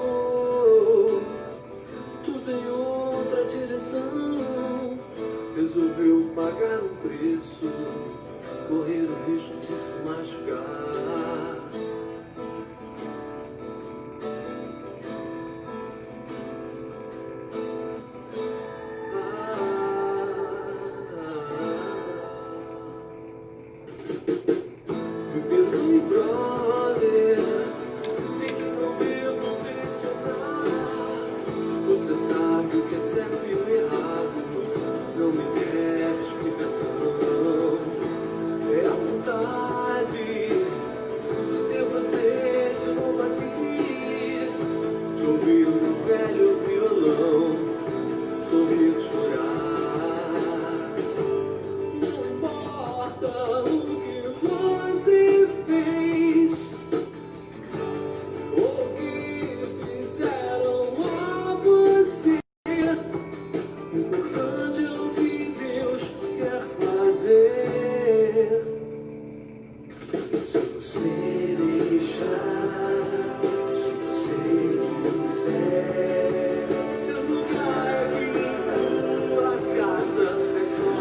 arriscou tudo em outra direção. Resolveu pagar um preço, correr o risco de se machucar. Me perdoe, brother, sei que não devo pressionar. Você sabe o que é certo e o errado, não me deve explicação. É a vontade de ter você de novo aqui, de ouvir o meu velho violão, sorrir, chorar. Não importa o que você fez, o que fizeram a você. O importante é o que Deus quer fazer. Se você deixar, se você quiser, seu lugar aqui em sua casa é só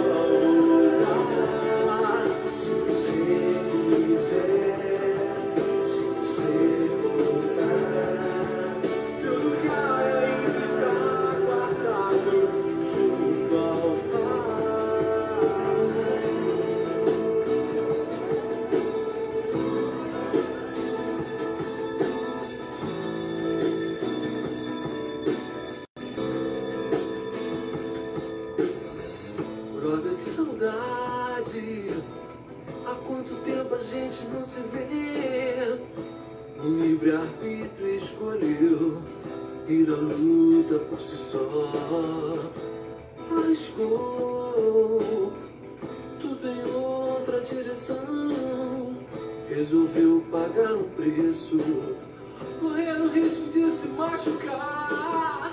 voltar. Se você quiser, se você voltar, seu lugar ainda está guardado junto ao Pai. Brother, que saudade! Há quanto tempo a gente não se vê? O livre-arbítrio escolheu ir à luta por si só. Arriscou tudo em outra direção. Resolveu pagar um preço, correr o risco de se machucar.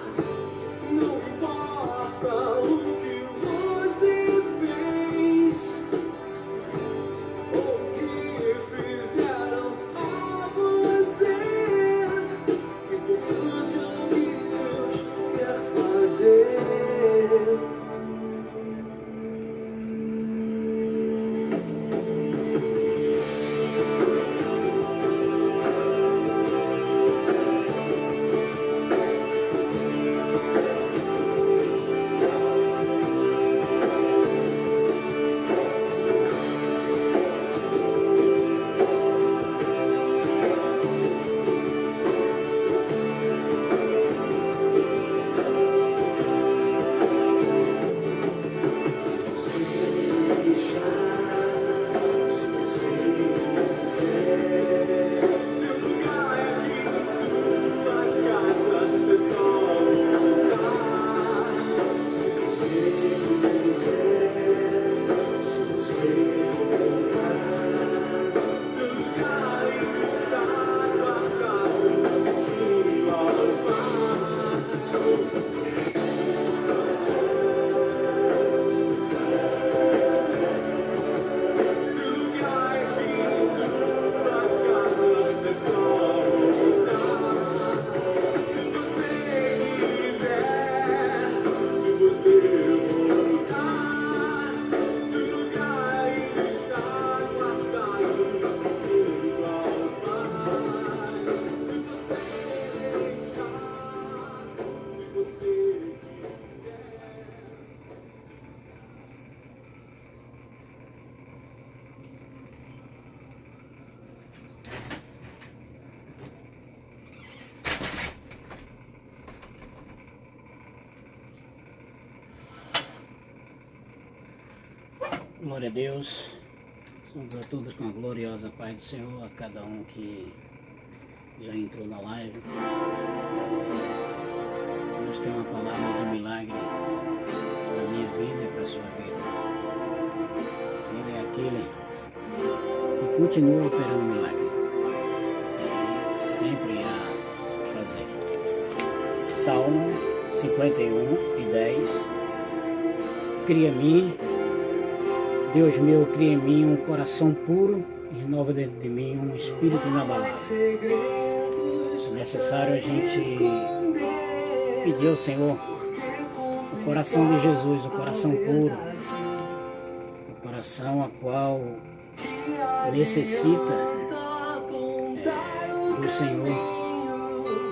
Não importa o que você fez, o que fizeram a você. O importante é o que Deus quer fazer. Glória a Deus, somos a todos com a gloriosa paz do Senhor, a cada um que já entrou na live. Deus tem uma palavra de milagre para minha vida e para a sua vida. Ele é aquele que continua operando milagre, sempre irá fazer. Salmo 51:10. Cria em mim, Deus meu, cria em mim um coração puro e renova dentro de mim um espírito inabalável. necessário a gente pedir ao Senhor o coração de Jesus, o coração puro, o coração a qual necessita do Senhor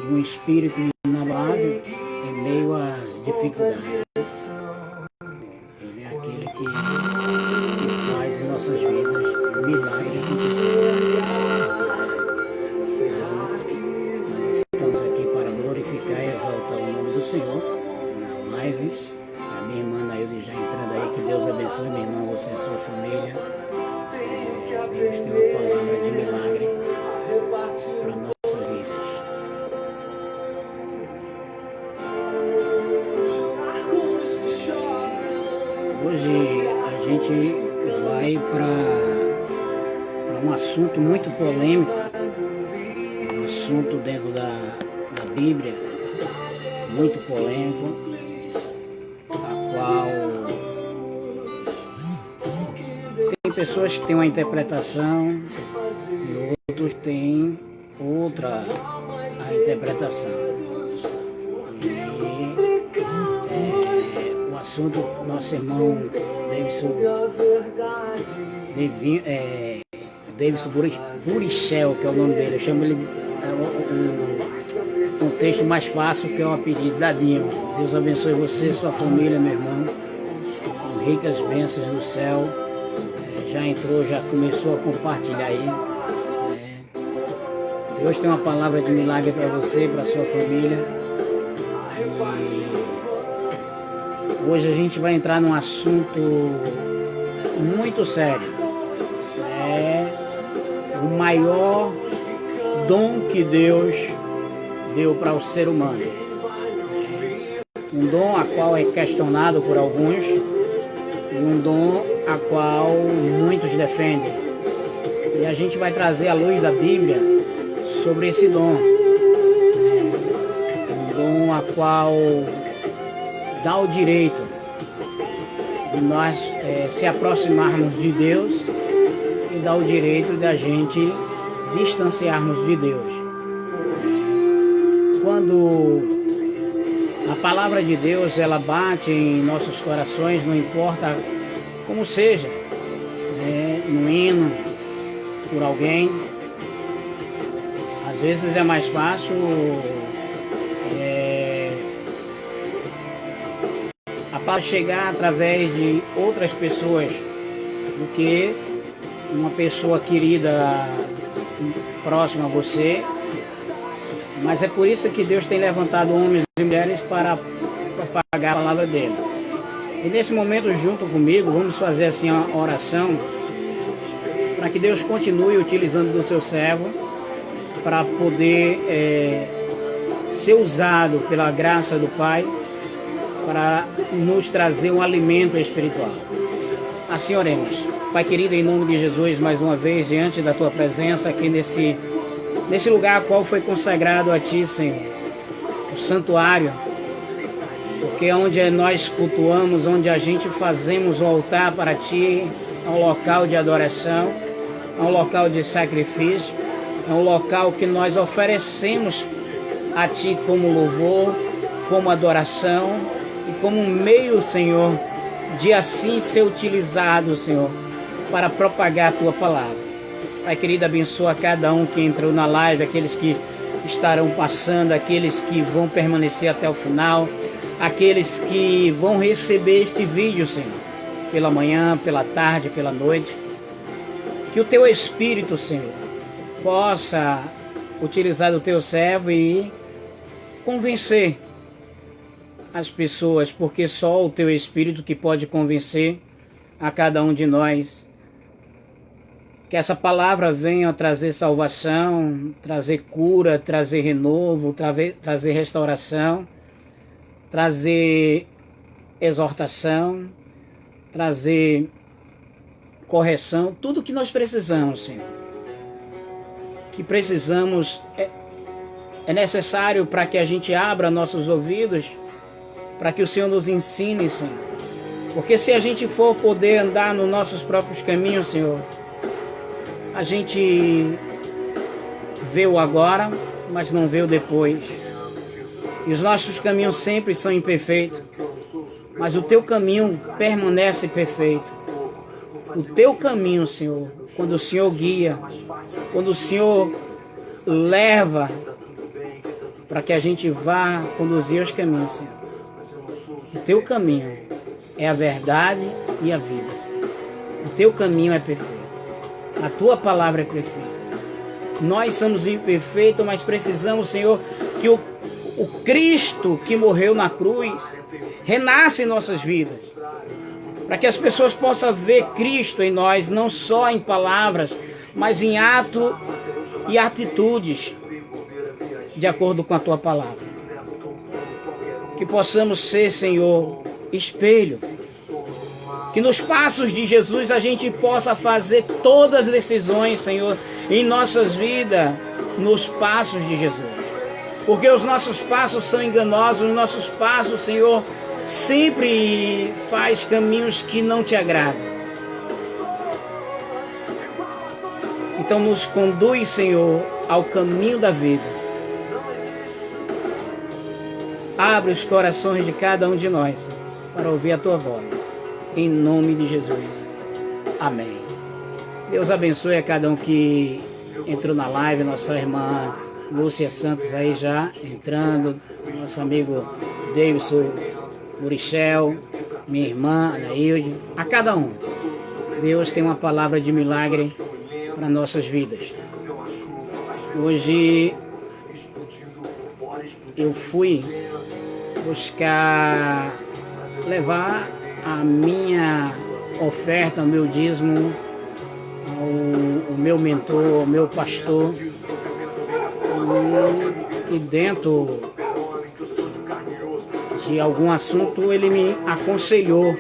e um espírito inabalável em meio às dificuldades. Ele é aquele que faz em nossas vidas milagres acontecer. Nós estamos aqui para glorificar e exaltar o nome do Senhor na live. A minha irmã Nailde já entrando aí, que Deus abençoe, minha irmã, você e sua família. Deus tem uma palavra de milagre para nossas vidas. Hoje a gente vai para um assunto muito polêmico, um assunto dentro da Bíblia, muito polêmico, a qual tem pessoas que têm uma interpretação e outros têm outra a interpretação. E o assunto, nosso irmão Davidson Burichel, que é o nome dele, eu chamo ele um texto mais fácil, que é o apelido Dadinho. Deus abençoe você e sua família, meu irmão, com ricas bênçãos do céu. Já entrou, já começou a compartilhar aí. Deus tem uma palavra de milagre para você, para sua família. E hoje a gente vai entrar num assunto muito sério. É o maior dom que Deus deu para o ser humano. Um dom a qual é questionado por alguns e um dom a qual muitos defendem. E a gente vai trazer à luz da Bíblia sobre esse dom. Um dom a qual dá o direito de nós se aproximarmos de Deus e dá o direito da gente distanciarmos de Deus. Quando a palavra de Deus ela bate em nossos corações, não importa como seja, no hino, por alguém, às vezes é mais fácil a palavra chegar através de outras pessoas do que uma pessoa querida próxima a você. Mas é por isso que Deus tem levantado homens e mulheres para propagar a palavra dele. E nesse momento, junto comigo, vamos fazer assim uma oração para que Deus continue utilizando do seu servo para poder ser usado pela graça do Pai para nos trazer um alimento espiritual. Assim oremos. Pai querido, em nome de Jesus, mais uma vez, diante da Tua presença aqui nesse lugar qual foi consagrado a Ti, Senhor, o santuário, porque é onde nós cultuamos, onde a gente fazemos o altar para Ti, é um local de adoração, é um local de sacrifício, é um local que nós oferecemos a Ti como louvor, como adoração e como um meio, Senhor, de assim ser utilizado, Senhor, para propagar a Tua palavra. Pai querido, abençoa cada um que entrou na live, aqueles que estarão passando, aqueles que vão permanecer até o final, aqueles que vão receber este vídeo, Senhor, pela manhã, pela tarde, pela noite. Que o Teu Espírito, Senhor, possa utilizar o Teu servo e convencer as pessoas, porque só o Teu Espírito que pode convencer a cada um de nós. Que essa palavra venha trazer salvação, trazer cura, trazer renovo, trazer restauração, trazer exortação, trazer correção, tudo que nós precisamos, Senhor. Que precisamos, é necessário para que a gente abra nossos ouvidos, para que o Senhor nos ensine, Senhor. Porque se a gente for poder andar nos nossos próprios caminhos, Senhor, a gente vê o agora, mas não vê o depois. E os nossos caminhos sempre são imperfeitos, mas o teu caminho permanece perfeito. O teu caminho, Senhor, quando o Senhor guia, quando o Senhor leva para que a gente vá conduzir os caminhos, Senhor. O teu caminho é a verdade e a vida, Senhor. O teu caminho é perfeito. A tua palavra é perfeita. Nós somos imperfeitos, mas precisamos, Senhor, que o Cristo que morreu na cruz renasça em nossas vidas. Para que as pessoas possam ver Cristo em nós, não só em palavras, mas em ato e atitudes, de acordo com a tua palavra. Que possamos ser, Senhor, espelho. Que nos passos de Jesus a gente possa fazer todas as decisões, Senhor, em nossas vidas, nos passos de Jesus. Porque os nossos passos são enganosos, os nossos passos, Senhor, sempre faz caminhos que não te agradam. Então nos conduz, Senhor, ao caminho da vida. Abre os corações de cada um de nós para ouvir a tua voz. Em nome de Jesus. Amém. Deus abençoe a cada um que entrou na live. Nossa irmã Lúcia Santos aí já entrando. Nosso amigo Davidson Murichel. Minha irmã Anaílde. A cada um. Deus tem uma palavra de milagre para nossas vidas. Hoje eu fui buscar levar a minha oferta, o meu dízimo, ao meu mentor, ao meu pastor. E dentro de algum assunto ele me aconselhou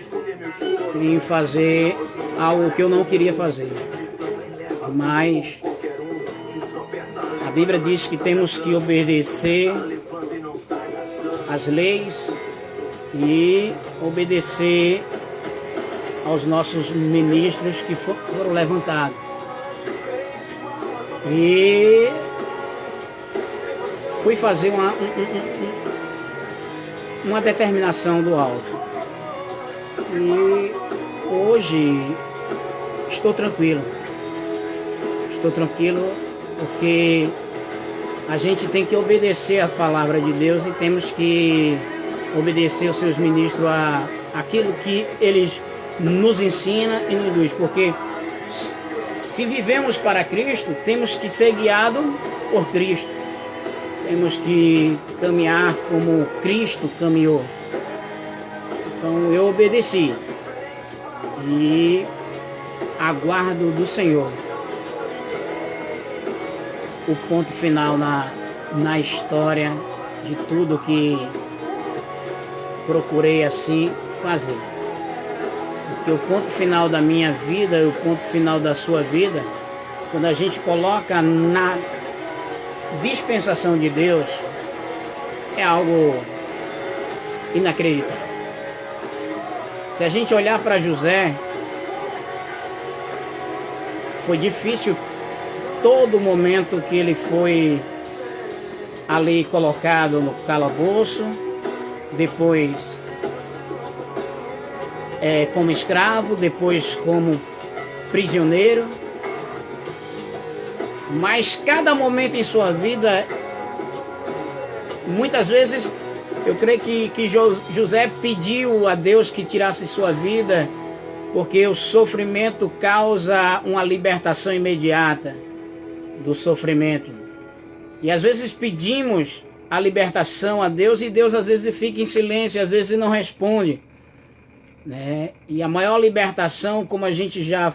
em fazer algo que eu não queria fazer. Mas a Bíblia diz que temos que obedecer às leis e obedecer aos nossos ministros que foram levantados. E fui fazer uma determinação do alto. E hoje estou tranquilo. Estou tranquilo porque a gente tem que obedecer a palavra de Deus e temos que obedecer os seus ministros a aquilo que eles nos ensinam e nos diz. Porque se vivemos para Cristo, temos que ser guiados por Cristo. Temos que caminhar como Cristo caminhou. Então eu obedeci e aguardo do Senhor o ponto final na história de tudo que procurei assim fazer. Porque o ponto final da minha vida e o ponto final da sua vida, quando a gente coloca na dispensação de Deus, é algo inacreditável. Se a gente olhar para José, foi difícil todo momento que ele foi ali colocado no calabouço, depois como escravo, depois como prisioneiro. Mas cada momento em sua vida, muitas vezes, eu creio que José pediu a Deus que tirasse sua vida, porque o sofrimento causa uma libertação imediata do sofrimento. E às vezes pedimos a libertação a Deus e Deus às vezes fica em silêncio, às vezes não responde, né? E a maior libertação, como a gente já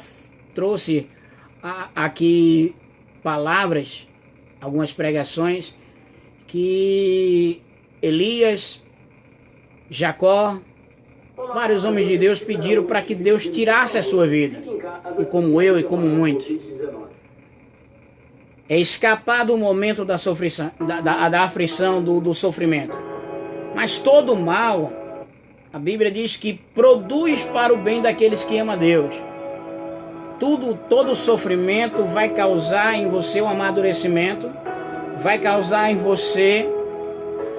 trouxe aqui palavras, algumas pregações, que Elias, Jacó, vários homens de Deus pediram para que Deus tirasse a sua vida. E como eu e como muitos, é escapar do momento da aflição, do sofrimento. Mas todo mal, a Bíblia diz que produz para o bem daqueles que amam a Deus. Todo sofrimento vai causar em você um amadurecimento, vai causar em você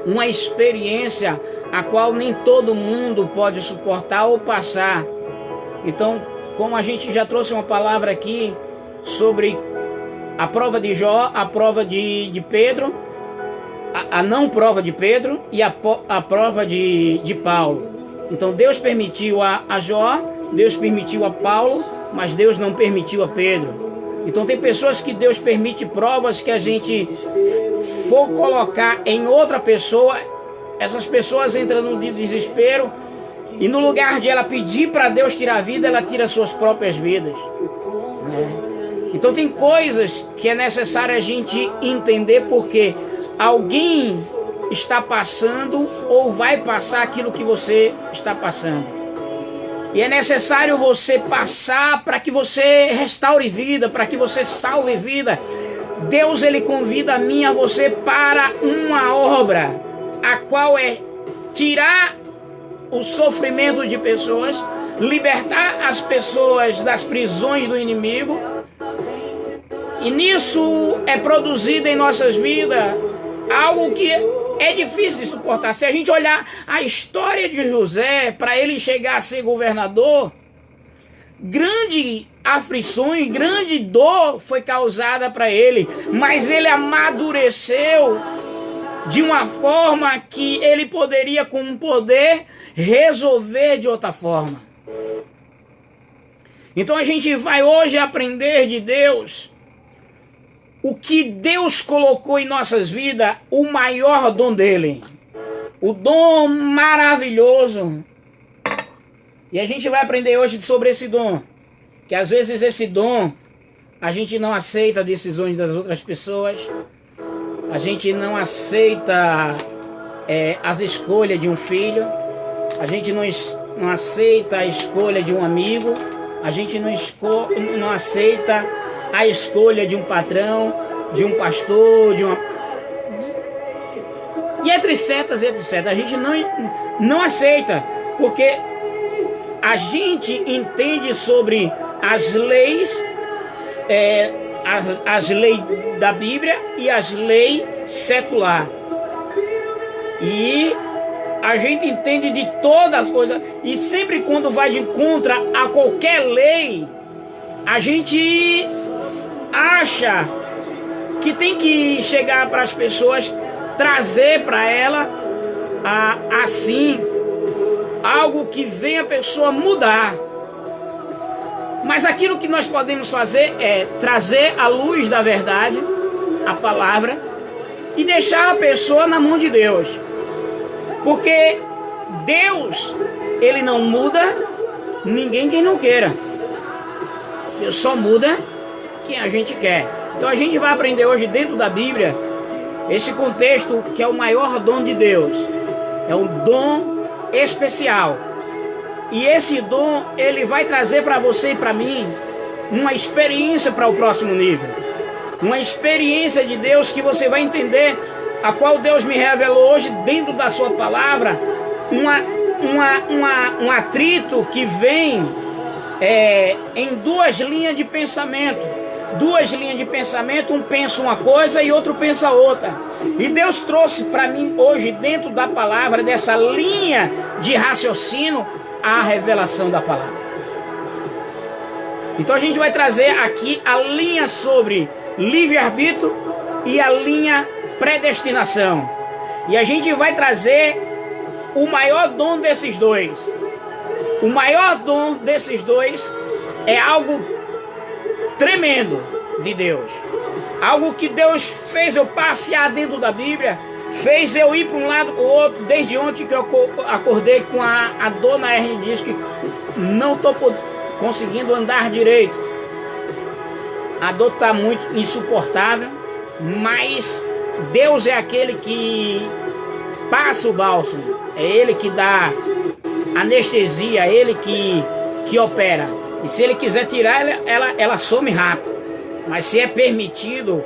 uma experiência a qual nem todo mundo pode suportar ou passar. Então, como a gente já trouxe uma palavra aqui sobre a prova de Jó, a prova de Pedro, a não prova de Pedro e a prova de Paulo. Então Deus permitiu a Jó, Deus permitiu a Paulo, mas Deus não permitiu a Pedro. Então tem pessoas que Deus permite provas que a gente for colocar em outra pessoa, essas pessoas entram no desespero e no lugar de ela pedir para Deus tirar a vida, ela tira suas próprias vidas, né? Então tem coisas que é necessário a gente entender porque alguém está passando ou vai passar aquilo que você está passando. E é necessário você passar para que você restaure vida, para que você salve vida. Deus, ele convida a mim e a você para uma obra, a qual é tirar o sofrimento de pessoas, libertar as pessoas das prisões do inimigo. E nisso é produzido em nossas vidas algo que é difícil de suportar. Se a gente olhar a história de José, para ele chegar a ser governador, grande aflições, grande dor foi causada para ele, mas ele amadureceu de uma forma que ele poderia, com um poder, resolver de outra forma. Então a gente vai hoje aprender de Deus o que Deus colocou em nossas vidas, o maior dom dele, o dom maravilhoso. E a gente vai aprender hoje sobre esse dom, que às vezes esse dom, a gente não aceita decisões das outras pessoas, a gente não aceita as escolhas de um filho, a gente não aceita a escolha de um amigo, a gente não aceita a escolha de um patrão, de um pastor, e etc, etc. A gente não aceita, porque a gente entende sobre as leis, as leis da Bíblia e as leis secular. E a gente entende de todas as coisas, e sempre quando vai de contra a qualquer lei, a gente acha que tem que chegar para as pessoas, trazer para ela assim algo que venha a pessoa mudar. Mas aquilo que nós podemos fazer é trazer a luz da verdade, a palavra, e deixar a pessoa na mão de Deus. Porque Deus, ele não muda ninguém quem não queira. Deus só muda quem a gente quer. Então a gente vai aprender hoje dentro da Bíblia esse contexto que é o maior dom de Deus. É um dom especial. E esse dom, ele vai trazer para você e para mim uma experiência para o próximo nível. Uma experiência de Deus que você vai entender, a qual Deus me revelou hoje dentro da sua palavra, um atrito que vem em duas linhas de pensamento. Duas linhas de pensamento, um pensa uma coisa e outro pensa outra. E Deus trouxe para mim hoje, dentro da palavra, dessa linha de raciocínio, a revelação da palavra. Então a gente vai trazer aqui a linha sobre livre-arbítrio e a linha predestinação. E a gente vai trazer o maior dom desses dois. O maior dom desses dois é algo tremendo de Deus. Algo que Deus fez eu passear dentro da Bíblia, fez eu ir para um lado para o outro. Desde ontem que eu acordei com a dor na hernia de disco, que não estou conseguindo andar direito. A dor está muito insuportável, mas Deus é aquele que passa o bálsamo, é Ele que dá anestesia, é Ele que opera. E se Ele quiser tirar, ela some rápido. Mas se é permitido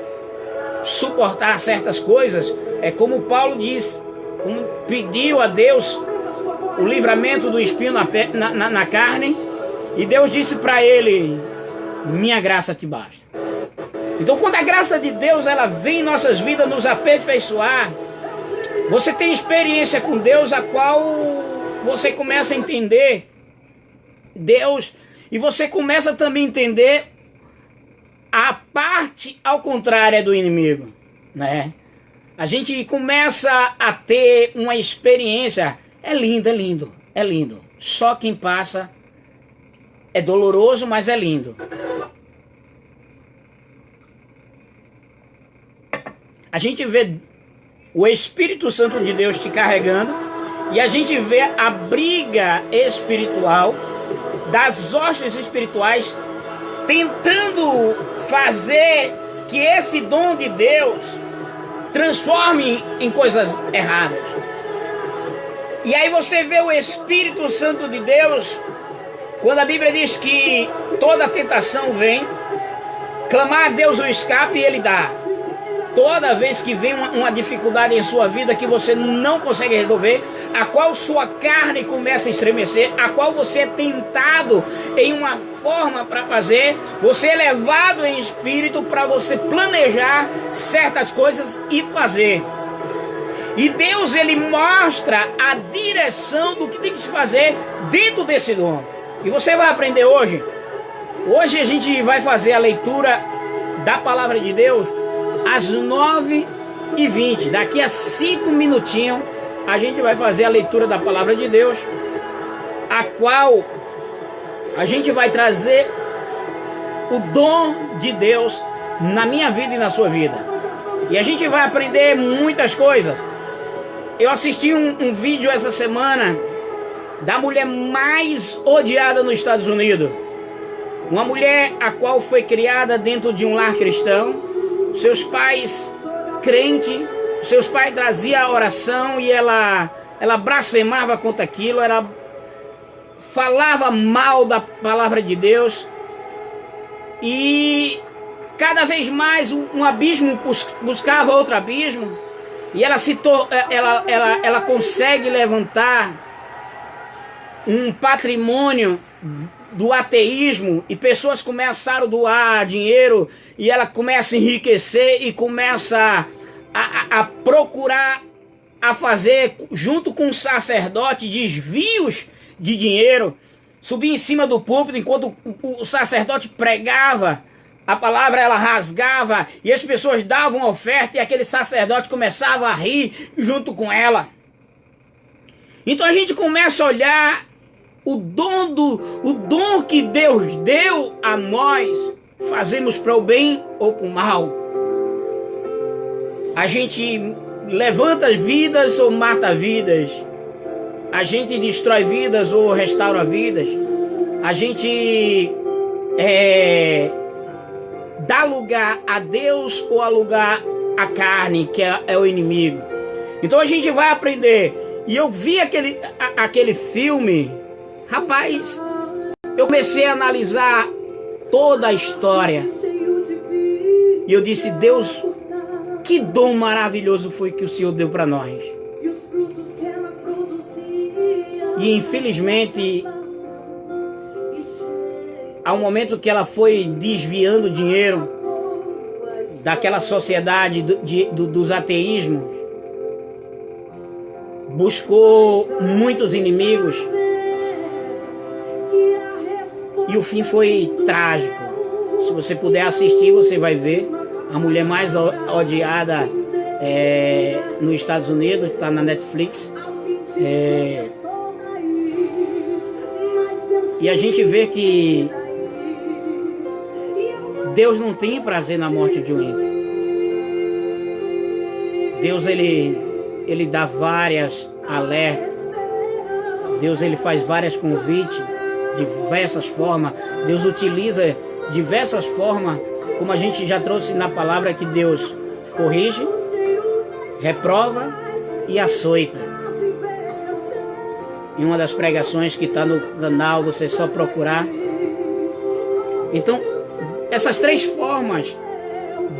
suportar certas coisas, é como Paulo diz, como pediu a Deus o livramento do espinho na carne, e Deus disse para ele: minha graça te basta. Então, quando a graça de Deus ela vem em nossas vidas nos aperfeiçoar, você tem experiência com Deus, a qual você começa a entender Deus, e você começa também a entender a parte ao contrário do inimigo, né? A gente começa a ter uma experiência, é lindo, é lindo, é lindo. Só quem passa é doloroso, mas é lindo. A gente vê o Espírito Santo de Deus te carregando, e a gente vê a briga espiritual das hostes espirituais tentando fazer que esse dom de Deus transforme em coisas erradas. E aí você vê o Espírito Santo de Deus, quando a Bíblia diz que toda tentação vem, clamar a Deus o escape e Ele dá. Toda vez que vem uma dificuldade em sua vida que você não consegue resolver, a qual sua carne começa a estremecer, a qual você é tentado em uma forma para fazer, você é levado em espírito para você planejar certas coisas e fazer. E Deus, Ele mostra a direção do que tem que se fazer dentro desse dom. E você vai aprender hoje. Hoje a gente vai fazer a leitura da Palavra de Deus às 9h20. Daqui a 5 minutinhos a gente vai fazer a leitura da Palavra de Deus, a qual a gente vai trazer o dom de Deus na minha vida e na sua vida. E a gente vai aprender muitas coisas. Eu assisti um vídeo essa semana da mulher mais odiada nos Estados Unidos. Uma mulher a qual foi criada dentro de um lar cristão. Seus pais crentes, seus pais traziam a oração e ela blasfemava contra aquilo, ela falava mal da palavra de Deus. E cada vez mais um abismo buscava outro abismo. E ela consegue levantar um patrimônio do ateísmo, e pessoas começaram a doar dinheiro, e ela começa a enriquecer e começa a procurar a fazer, junto com o sacerdote, desvios de dinheiro, subir em cima do púlpito enquanto o sacerdote pregava a palavra, ela rasgava e as pessoas davam oferta e aquele sacerdote começava a rir junto com ela. Então a gente começa a olhar o dom que Deus deu a nós, fazemos para o bem ou para o mal. A gente levanta vidas ou mata vidas. A gente destrói vidas ou restaura vidas. A gente dá lugar a Deus ou a lugar à carne, que é o inimigo. Então a gente vai aprender. E eu vi aquele filme, rapaz, eu comecei a analisar toda a história. E eu disse, Deus, que dom maravilhoso foi que o Senhor deu para nós. E infelizmente, ao momento que ela foi desviando dinheiro daquela sociedade dos ateísmos, buscou muitos inimigos e o fim foi trágico. Se você puder assistir, você vai ver a mulher mais odiada nos Estados Unidos, está na Netflix. E a gente vê que Deus não tem prazer na morte de um ímpio. Deus, ele dá várias alertas. Deus, ele faz várias convites, diversas formas. Deus utiliza diversas formas, como a gente já trouxe na palavra, que Deus corrige, reprova e açoita. Em uma das pregações que está no canal, você só procurar. Então, essas 3 formas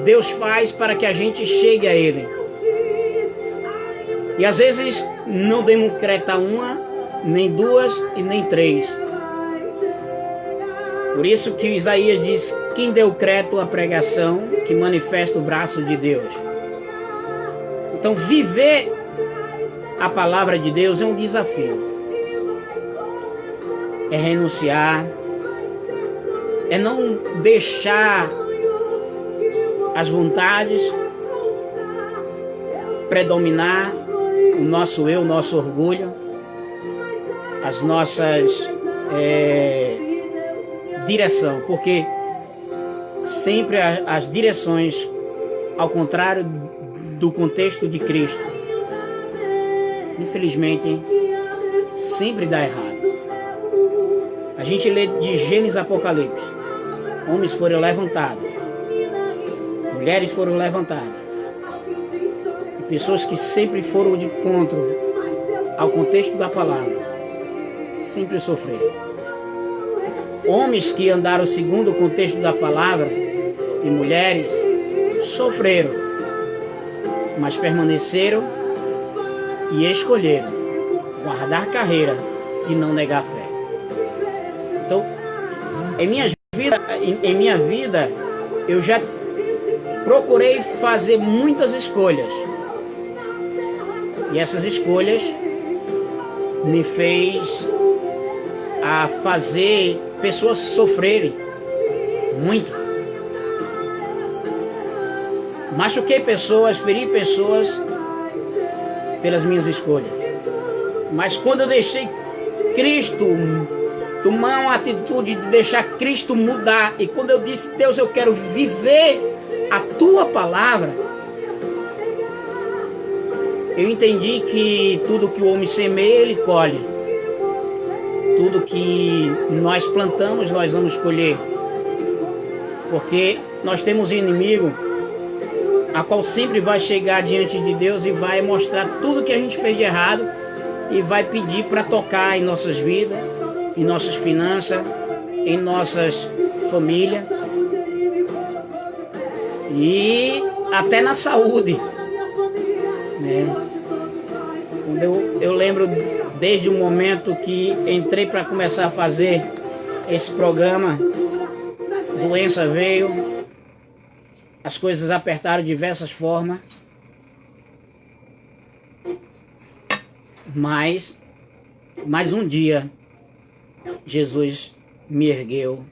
Deus faz para que a gente chegue a Ele. E às vezes não decreta uma, nem 2 e nem 3. Por isso que Isaías diz quem deu crédito à pregação que manifesta o braço de Deus. Então, viver a palavra de Deus é um desafio. É renunciar, é não deixar as vontades predominar o nosso eu, o nosso orgulho, as nossas direção, porque sempre as direções ao contrário do contexto de Cristo, infelizmente, sempre dá errado. A gente lê de Gênesis a Apocalipse, homens foram levantados, mulheres foram levantadas, e pessoas que sempre foram de encontro ao contexto da palavra, sempre sofreram. Homens que andaram segundo o contexto da palavra e mulheres sofreram, mas permaneceram e escolheram guardar carreira e não negar fé. Então, em minha vida, eu já procurei fazer muitas escolhas. E essas escolhas me fez a fazer pessoas sofrerem muito. Machuquei pessoas, feri pessoas pelas minhas escolhas. Mas quando eu deixei Cristo tomar uma atitude de deixar Cristo mudar, e quando eu disse, Deus, eu quero viver a tua palavra, eu entendi que tudo que o homem semeia, ele colhe. Tudo que nós plantamos, nós vamos colher. Porque nós temos um inimigo a qual sempre vai chegar diante de Deus e vai mostrar tudo que a gente fez de errado e vai pedir para tocar em nossas vidas, em nossas finanças, em nossas famílias e até na saúde, né? Quando eu lembro desde o momento que entrei para começar a fazer esse programa, doença veio, as coisas apertaram de diversas formas, mas mais um dia Jesus me ergueu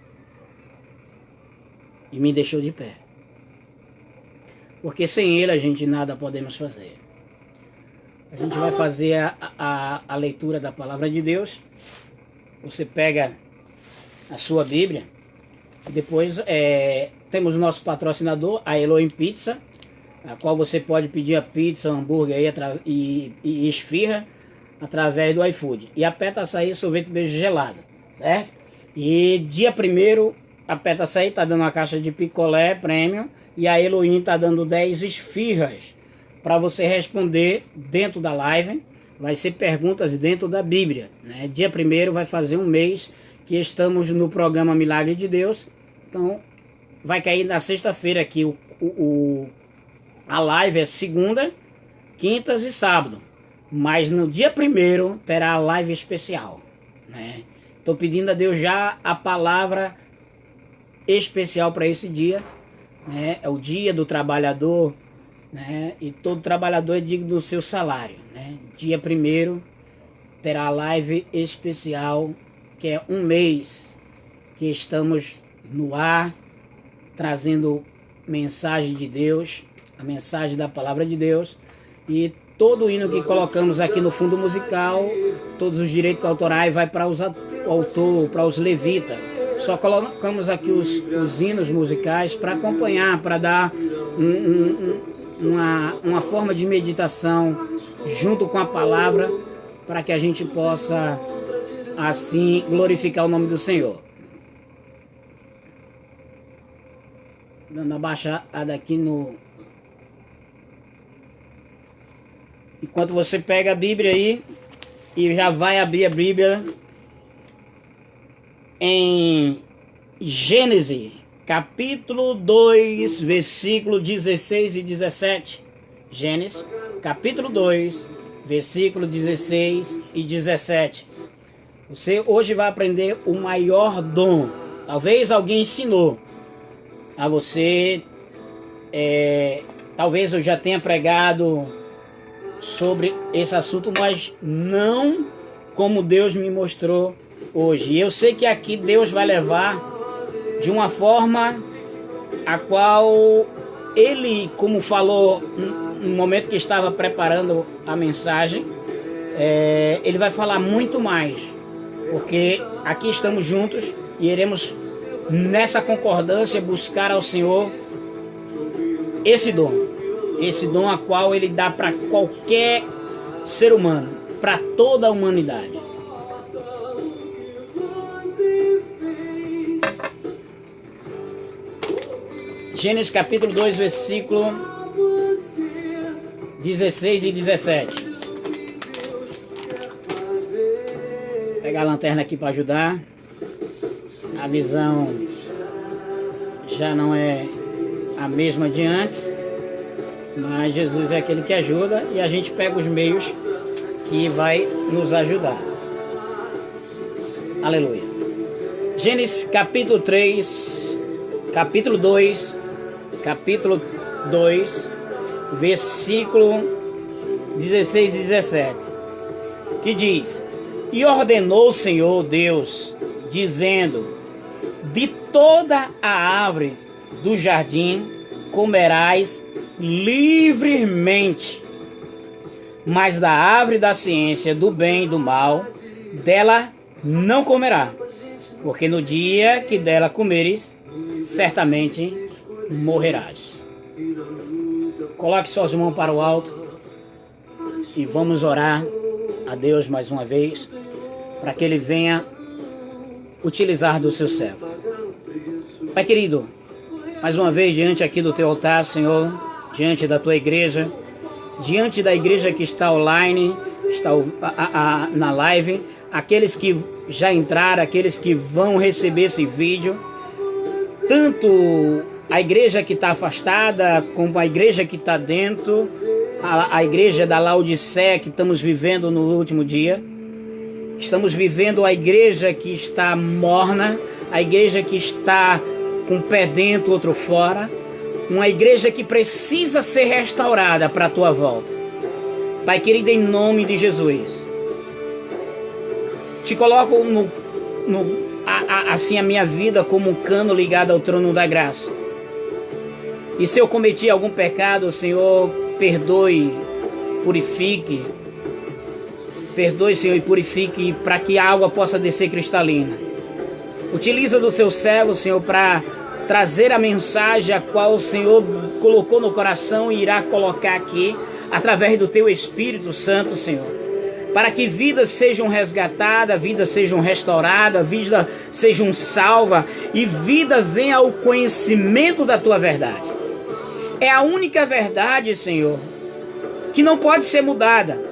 e me deixou de pé, porque sem Ele a gente nada podemos fazer. A gente vai fazer a leitura da palavra de Deus. Você pega a sua Bíblia e depois temos o nosso patrocinador, a Elohim Pizza, a qual você pode pedir a pizza, hambúrguer e esfirra através do iFood. E a Peta Açaí, sorvete beijo gelado, certo? E dia 1º, a Peta Açaí está dando uma caixa de picolé premium e a Elohim está dando 10 esfirras para você responder dentro da live. Vai ser perguntas dentro da Bíblia, né? Dia 1º vai fazer um mês que estamos no programa Milagre de Deus. Então vai cair na sexta-feira aqui a live é segunda, quintas e sábado. Mas no dia 1º terá a live especial, né? Estou pedindo a Deus já a palavra especial para esse dia, né? É o dia do trabalhador, né? E todo trabalhador é digno do seu salário, né? Dia 1º terá a live especial, que é um mês que estamos no ar, trazendo mensagem de Deus, a mensagem da palavra de Deus, e todo o hino que colocamos aqui no fundo musical, todos os direitos autorais vai para o autor, para os levitas. Só colocamos aqui os hinos musicais para acompanhar, para dar uma forma de meditação junto com a palavra, para que a gente possa assim glorificar o nome do Senhor. Dando uma baixada aqui no... Enquanto você pega a Bíblia aí e já vai abrir a Bíblia em Gênesis, capítulo 2, versículo 16 e 17. Gênesis, capítulo 2, versículo 16 e 17. Você hoje vai aprender o maior dom. Talvez alguém ensinou, a você. Talvez eu já tenha pregado sobre esse assunto, mas não como Deus me mostrou hoje. E eu sei que aqui Deus vai levar de uma forma a qual Ele, como falou no momento que estava preparando a mensagem, Ele vai falar muito mais, porque aqui estamos juntos e iremos nessa concordância buscar ao Senhor esse dom a qual Ele dá para qualquer ser humano, para toda a humanidade. Gênesis capítulo 2, versículo 16 e 17. Vou pegar a lanterna aqui para ajudar. A visão já não é a mesma de antes, mas Jesus é aquele que ajuda e a gente pega os meios que vai nos ajudar. Aleluia. Gênesis capítulo 3, capítulo 2, versículo 16 e 17, que diz: E ordenou o Senhor Deus, dizendo: De toda a árvore do jardim comerás livremente, mas da árvore da ciência do bem e do mal, dela não comerá, porque no dia que dela comeres, certamente morrerás. Coloque suas mãos para o alto e vamos orar a Deus mais uma vez, para que Ele venha utilizar do seu servo. Pai querido, mais uma vez diante aqui do teu altar, Senhor, diante da tua igreja, diante da igreja que está online, está na live, aqueles que já entraram, aqueles que vão receber esse vídeo, tanto a igreja que está afastada, como a igreja que está dentro, a igreja da Laodiceia que estamos vivendo no último dia. Estamos vivendo a igreja que está morna, a igreja que está com um pé dentro, outro fora, uma igreja que precisa ser restaurada para a tua volta. Pai querido, em nome de Jesus, te coloco assim a minha vida como um cano ligado ao trono da graça. E se eu cometi algum pecado, Senhor, perdoe, purifique. Perdoe, Senhor, e purifique para que a água possa descer cristalina. Utiliza do seu servo, Senhor, para trazer a mensagem a qual o Senhor colocou no coração e irá colocar aqui, através do teu Espírito Santo, Senhor. Para que vidas sejam resgatadas, vidas sejam restauradas, vidas sejam salvas e vida venha ao conhecimento da tua verdade. É a única verdade, Senhor, que não pode ser mudada.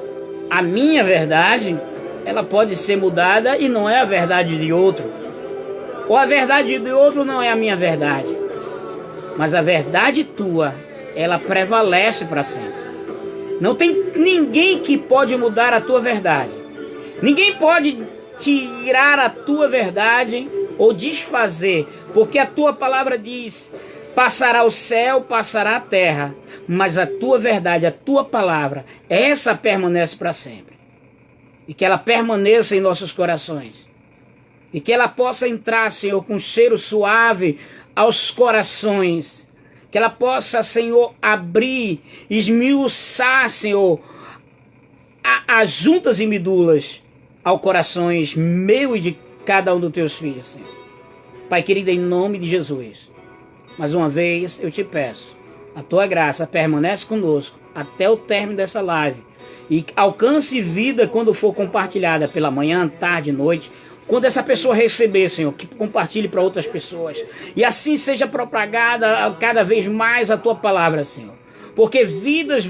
A minha verdade, ela pode ser mudada e não é a verdade de outro. Ou a verdade de outro não é a minha verdade. Mas a verdade tua, ela prevalece para sempre. Não tem ninguém que pode mudar a tua verdade. Ninguém pode tirar a tua verdade ou desfazer. Porque a tua palavra diz: passará o céu, passará a terra, mas a tua verdade, a tua palavra, essa permanece para sempre. E que ela permaneça em nossos corações. E que ela possa entrar, Senhor, com cheiro suave aos corações. Que ela possa, Senhor, abrir, esmiuçar, Senhor, as juntas e medulas aos corações meu e de cada um dos teus filhos, Senhor. Pai querido, em nome de Jesus, mais uma vez eu te peço, a tua graça permanece conosco até o término dessa live e alcance vida quando for compartilhada pela manhã, tarde, noite. Quando essa pessoa receber, Senhor, que compartilhe para outras pessoas. E assim seja propagada cada vez mais a tua palavra, Senhor. Porque vidas,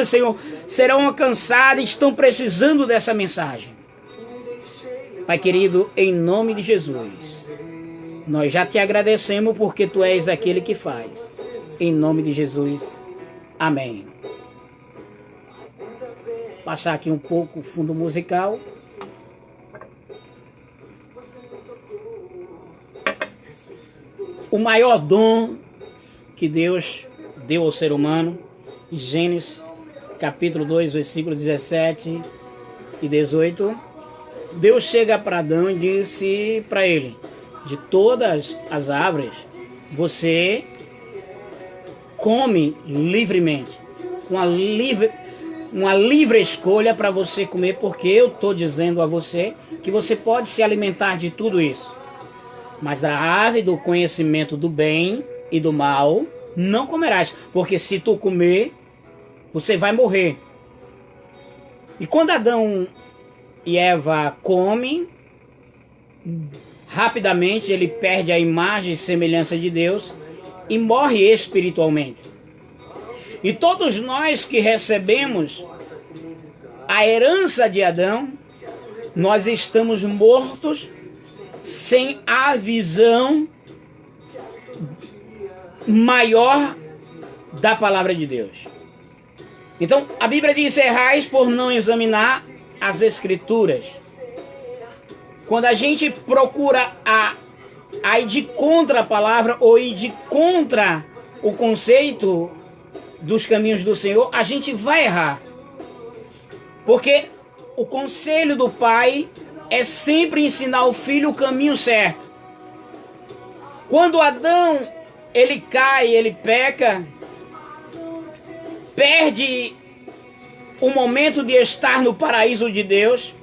Senhor, serão alcançadas e estão precisando dessa mensagem. Pai querido, em nome de Jesus, nós já te agradecemos porque tu és aquele que faz. Em nome de Jesus. Amém. Vou passar aqui um pouco o fundo musical. o maior dom que Deus deu ao ser humano, em Gênesis capítulo 2, versículo 17 e 18, Deus chega para Adão e disse para ele: de todas as árvores você come livremente, uma livre escolha para você comer, porque eu estou dizendo a você que você pode se alimentar de tudo isso, mas da árvore do conhecimento do bem e do mal não comerás, porque se tu comer, você vai morrer. E quando Adão e Eva comem, rapidamente ele perde a imagem e semelhança de Deus e morre espiritualmente. E todos nós que recebemos a herança de Adão, nós estamos mortos sem a visão maior da palavra de Deus. Então a Bíblia diz: errais por não examinar as Escrituras. Quando a gente procura ir de contra a palavra ou ir de contra o conceito dos caminhos do Senhor, a gente vai errar. Porque o conselho do pai é sempre ensinar o filho o caminho certo. Quando Adão ele cai, ele peca, perde o momento de estar no paraíso de Deus,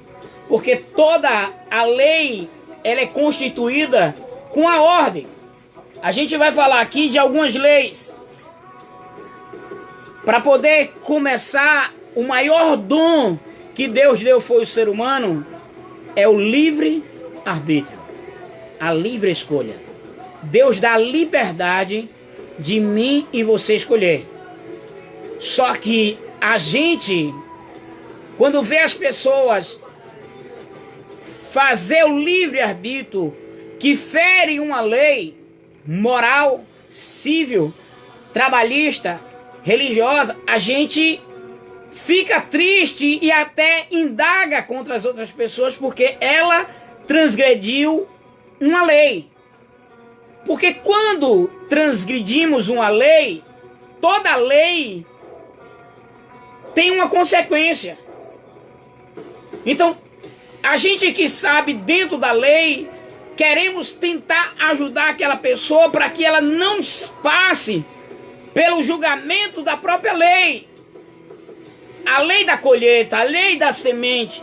porque toda a lei ela é constituída com a ordem. A gente vai falar aqui de algumas leis. Para poder começar, o maior dom que Deus deu foi o ser humano, é o livre arbítrio, a livre escolha. Deus dá a liberdade de mim e você escolher. Só que a gente, quando vê as pessoas fazer o livre-arbítrio que fere uma lei moral, civil, trabalhista, religiosa, a gente fica triste e até indaga contra as outras pessoas porque ela transgrediu uma lei. Porque quando transgredimos uma lei, toda lei tem uma consequência. Então, a gente que sabe dentro da lei, queremos tentar ajudar aquela pessoa para que ela não passe pelo julgamento da própria lei. A lei da colheita, a lei da semente.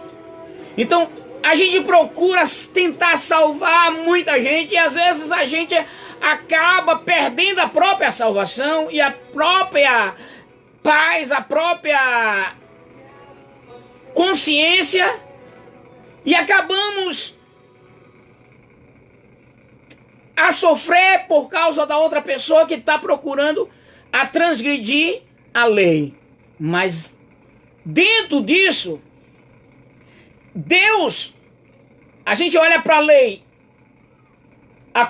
Então, a gente procura tentar salvar muita gente e às vezes a gente acaba perdendo a própria salvação e a própria paz, a própria consciência, e acabamos a sofrer por causa da outra pessoa que está procurando a transgredir a lei. Mas dentro disso, Deus, a gente olha para a lei, a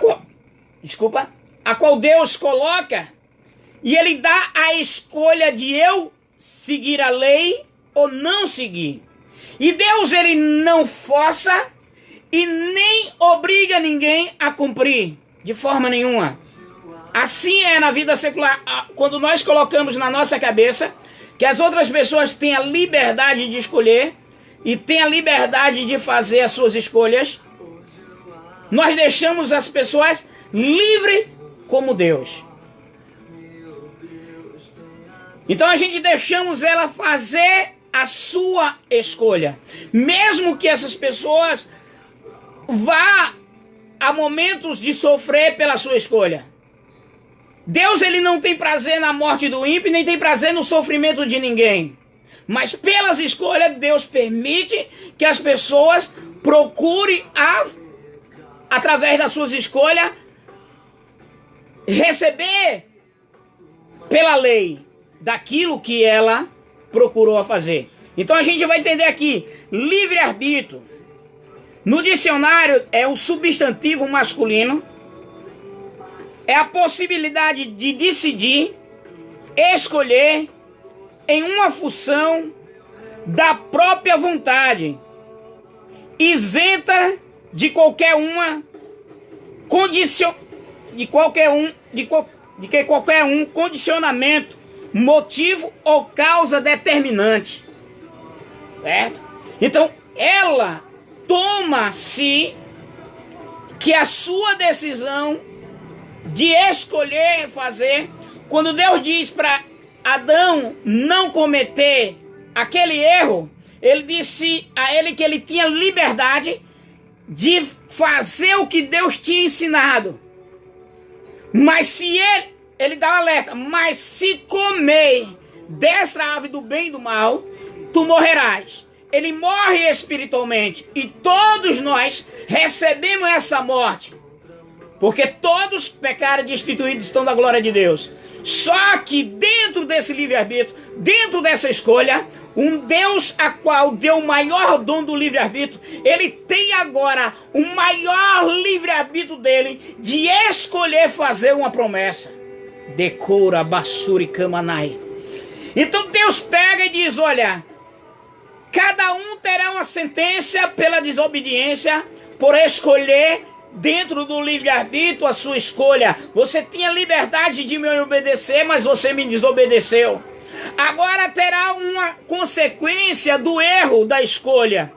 qual Deus coloca, e Ele dá a escolha de eu seguir a lei ou não seguir. E Deus, Ele não força e nem obriga ninguém a cumprir, de forma nenhuma. Assim é na vida secular. Quando nós colocamos na nossa cabeça que as outras pessoas têm a liberdade de escolher e têm a liberdade de fazer as suas escolhas, nós deixamos as pessoas livres como Deus. Então a gente deixamos ela fazer a sua escolha, mesmo que essas pessoas vá a momentos de sofrer pela sua escolha. Deus, ele não tem prazer na morte do ímpio, nem tem prazer no sofrimento de ninguém. Mas pelas escolhas, Deus permite que as pessoas procurem, através das suas escolhas, receber pela lei daquilo que ela procurou a fazer. Então a gente vai entender aqui, livre-arbítrio. No dicionário é o substantivo masculino, é a possibilidade de decidir, escolher em uma função da própria vontade, isenta de qualquer uma de qualquer um, de que qualquer um condicionamento, motivo ou causa determinante. Certo? Então, ela toma-se que a sua decisão de escolher fazer, quando Deus diz para Adão não cometer aquele erro, ele disse a ele que ele tinha liberdade de fazer o que Deus tinha ensinado. Mas se ele dá um alerta, mas se comer desta árvore do bem e do mal, tu morrerás. Ele morre espiritualmente e todos nós recebemos essa morte, porque todos pecaram e destituídos estão da glória de Deus. Só que dentro desse livre-arbítrio, dentro dessa escolha, um Deus a qual deu o maior dom do livre-arbítrio, ele tem agora o maior livre-arbítrio dele de escolher fazer uma promessa. Decora, basuri, kamanai. Então Deus pega e diz, olha, cada um terá uma sentença pela desobediência, por escolher dentro do livre-arbítrio a sua escolha. Você tinha liberdade de me obedecer, mas você me desobedeceu. Agora terá uma consequência do erro da escolha.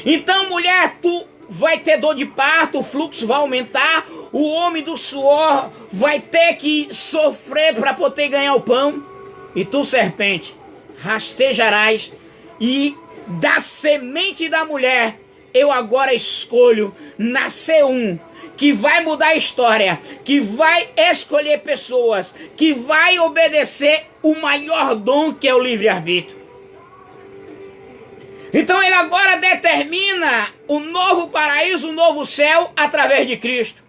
Então, mulher, tu vai ter dor de parto, o fluxo vai aumentar, o homem do suor vai ter que sofrer para poder ganhar o pão. E tu, serpente, rastejarás, e da semente da mulher eu agora escolho nascer um que vai mudar a história, que vai escolher pessoas, que vai obedecer o maior dom que é o livre-arbítrio. Então ele agora determina o novo paraíso, o novo céu através de Cristo.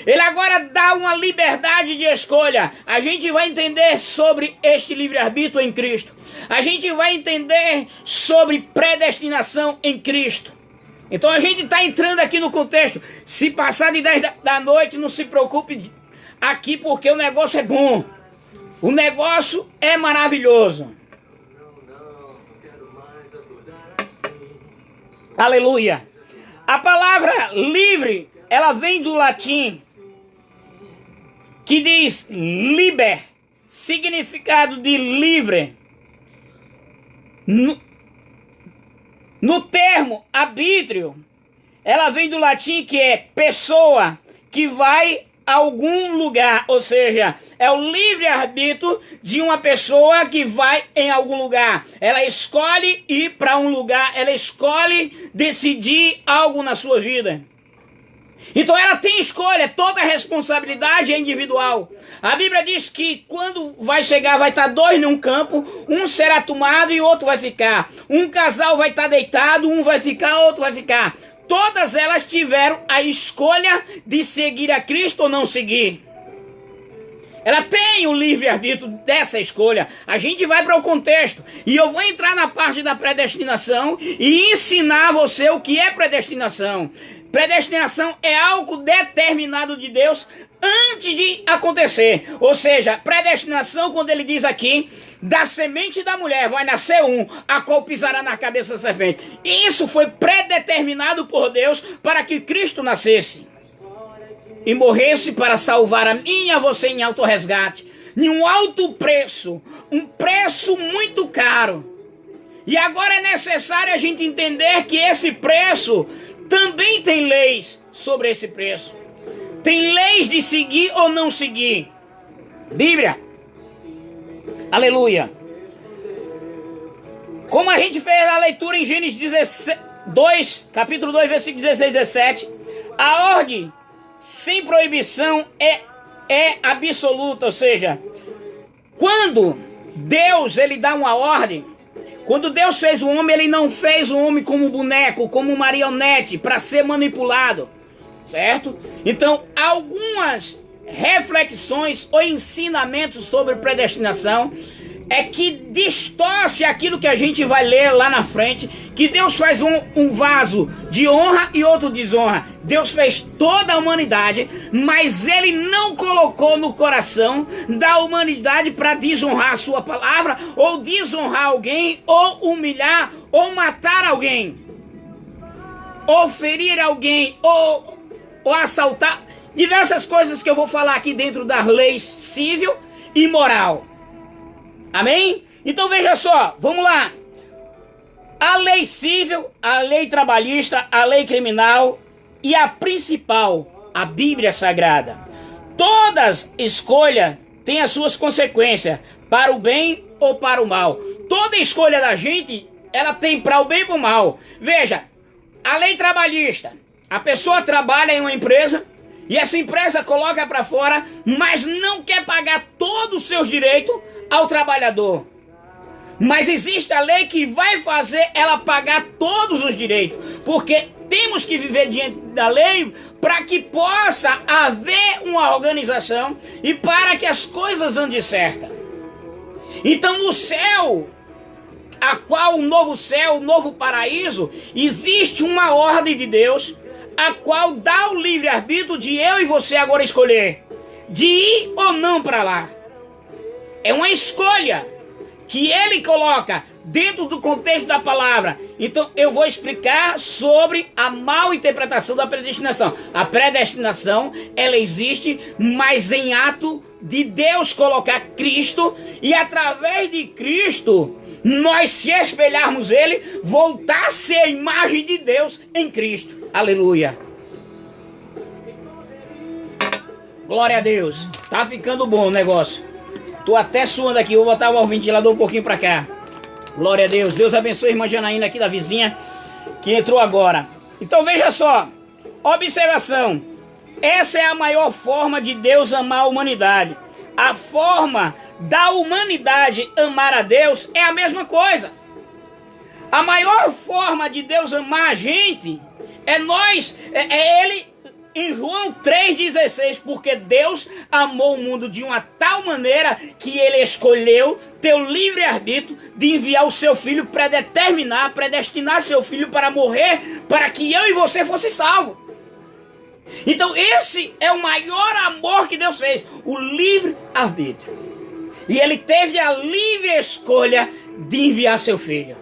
Ele agora dá uma liberdade de escolha. A gente vai entender sobre este livre-arbítrio em Cristo. A gente vai entender sobre predestinação em Cristo. Então a gente está entrando aqui no contexto. Se passar de 10 da noite, não se preocupe aqui, porque o negócio é bom. O negócio é maravilhoso. Aleluia. A palavra livre, ela vem do latim, que diz liber, significado de livre. No termo arbítrio, ela vem do latim, que é pessoa que vai a algum lugar, ou seja, é o livre-arbítrio de uma pessoa que vai em algum lugar. Ela escolhe ir para um lugar, ela escolhe decidir algo na sua vida. Então ela tem escolha, toda a responsabilidade é individual. A Bíblia diz que quando vai chegar, vai estar dois num campo, um será tomado e outro vai ficar. Um casal vai estar deitado, um vai ficar, outro vai ficar. Todas elas tiveram a escolha de seguir a Cristo ou não seguir. Ela tem o livre-arbítrio dessa escolha. A gente vai para o contexto. E eu vou entrar na parte da predestinação e ensinar a você o que é predestinação. Predestinação é algo determinado de Deus antes de acontecer. Ou seja, predestinação, quando ele diz aqui, da semente da mulher vai nascer um, a qual pisará na cabeça da serpente. Isso foi predeterminado por Deus para que Cristo nascesse e morresse para salvar a mim e a você em alto resgate, em um alto preço, um preço muito caro. E agora é necessário a gente entender que esse preço também tem leis sobre esse preço. Tem leis de seguir ou não seguir. Bíblia. Aleluia. Como a gente fez a leitura em Gênesis 2, capítulo 2, versículo 16 e 17, a ordem sem proibição é absoluta, ou seja, quando Deus ele dá uma ordem, quando Deus fez o homem, ele não fez o homem como boneco, como marionete, para ser manipulado, certo? Então, algumas reflexões ou ensinamentos sobre predestinação é que distorce aquilo que a gente vai ler lá na frente, que Deus faz um vaso de honra e outro de desonra. Deus fez toda a humanidade, mas ele não colocou no coração da humanidade para desonrar a sua palavra, ou desonrar alguém, ou humilhar, ou matar alguém, ou ferir alguém, ou assaltar. diversas coisas que eu vou falar aqui dentro das leis civil e moral. Amém? Então veja só, vamos lá. A lei civil, a lei trabalhista, a lei criminal e a principal, a Bíblia Sagrada. Todas escolhas têm as suas consequências, para o bem ou para o mal. Toda escolha da gente, ela tem para o bem e para o mal. Veja, a lei trabalhista, a pessoa trabalha em uma empresa e essa empresa coloca para fora, mas não quer pagar todos os seus direitos ao trabalhador. Mas existe a lei que vai fazer ela pagar todos os direitos, porque temos que viver diante da lei para que possa haver uma organização e para que as coisas andem certas. Então no céu, a qual o novo céu, o novo paraíso, existe uma ordem de Deus, a qual dá o livre-arbítrio de eu e você agora escolher, de ir ou não para lá. É uma escolha que ele coloca dentro do contexto da palavra. Então eu vou explicar sobre a mal interpretação da predestinação. A predestinação, ela existe, mas em ato de Deus colocar Cristo, e através de Cristo, nós se espelharmos ele, voltar a ser a imagem de Deus em Cristo. Aleluia. Glória a Deus. Tá ficando bom o negócio. Tô até suando aqui, vou botar o ventilador um pouquinho pra cá. Glória a Deus. Deus abençoe a irmã Janaína aqui da vizinha que entrou agora. Então veja só, observação. Essa é a maior forma de Deus amar a humanidade. A forma da humanidade amar a Deus é a mesma coisa. A maior forma de Deus amar a gente é Ele... Em João 3,16, porque Deus amou o mundo de uma tal maneira que ele escolheu ter o livre-arbítrio de enviar o seu filho, predestinar seu filho para morrer, para que eu e você fosse salvos. Então esse é o maior amor que Deus fez, o livre-arbítrio. E ele teve a livre escolha de enviar seu filho.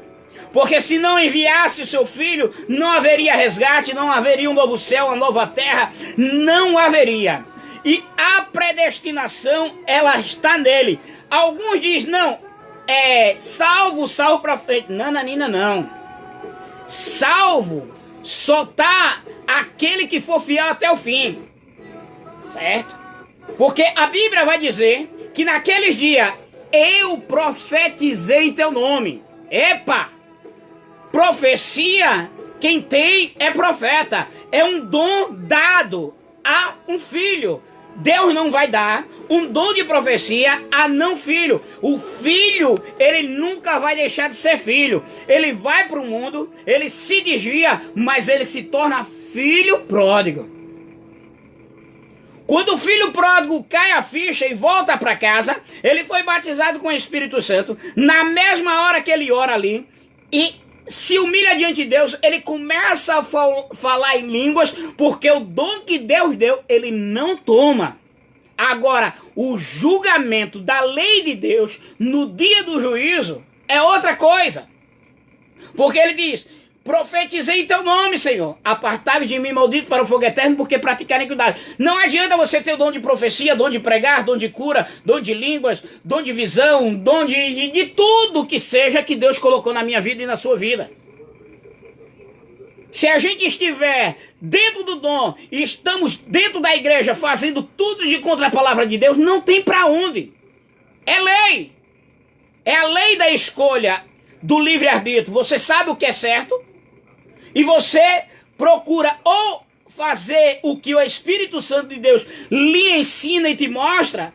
Porque se não enviasse o seu filho, não haveria resgate, não haveria um novo céu, uma nova terra, não haveria. E a predestinação, ela está nele. Alguns dizem, não, salvo para frente. Não. Salvo só está aquele que for fiel até o fim. Certo? Porque a Bíblia vai dizer que naqueles dias, eu profetizei em teu nome. Epa! Profecia, quem tem é profeta. É um dom dado a um filho. Deus não vai dar um dom de profecia a não filho. O filho, ele nunca vai deixar de ser filho. Ele vai para o mundo, ele se desvia, mas ele se torna filho pródigo. Quando o filho pródigo cai a ficha e volta para casa, ele foi batizado com o Espírito Santo. Na mesma hora que ele ora ali e se humilha diante de Deus, ele começa a falar em línguas, porque o dom que Deus deu, ele não toma. Agora, o julgamento da lei de Deus no dia do juízo é outra coisa. Porque ele diz, profetizei em teu nome, Senhor. Apartai-vos de mim, maldito, para o fogo eterno, porque praticarem iniquidade. Não adianta você ter o dom de profecia, dom de pregar, dom de cura, dom de línguas, dom de visão, dom de tudo que seja que Deus colocou na minha vida e na sua vida. Se a gente estiver dentro do dom e estamos dentro da igreja fazendo tudo de contra a palavra de Deus, não tem para onde. É lei. É a lei da escolha do livre-arbítrio. Você sabe o que é certo e você procura ou fazer o que o Espírito Santo de Deus lhe ensina e te mostra,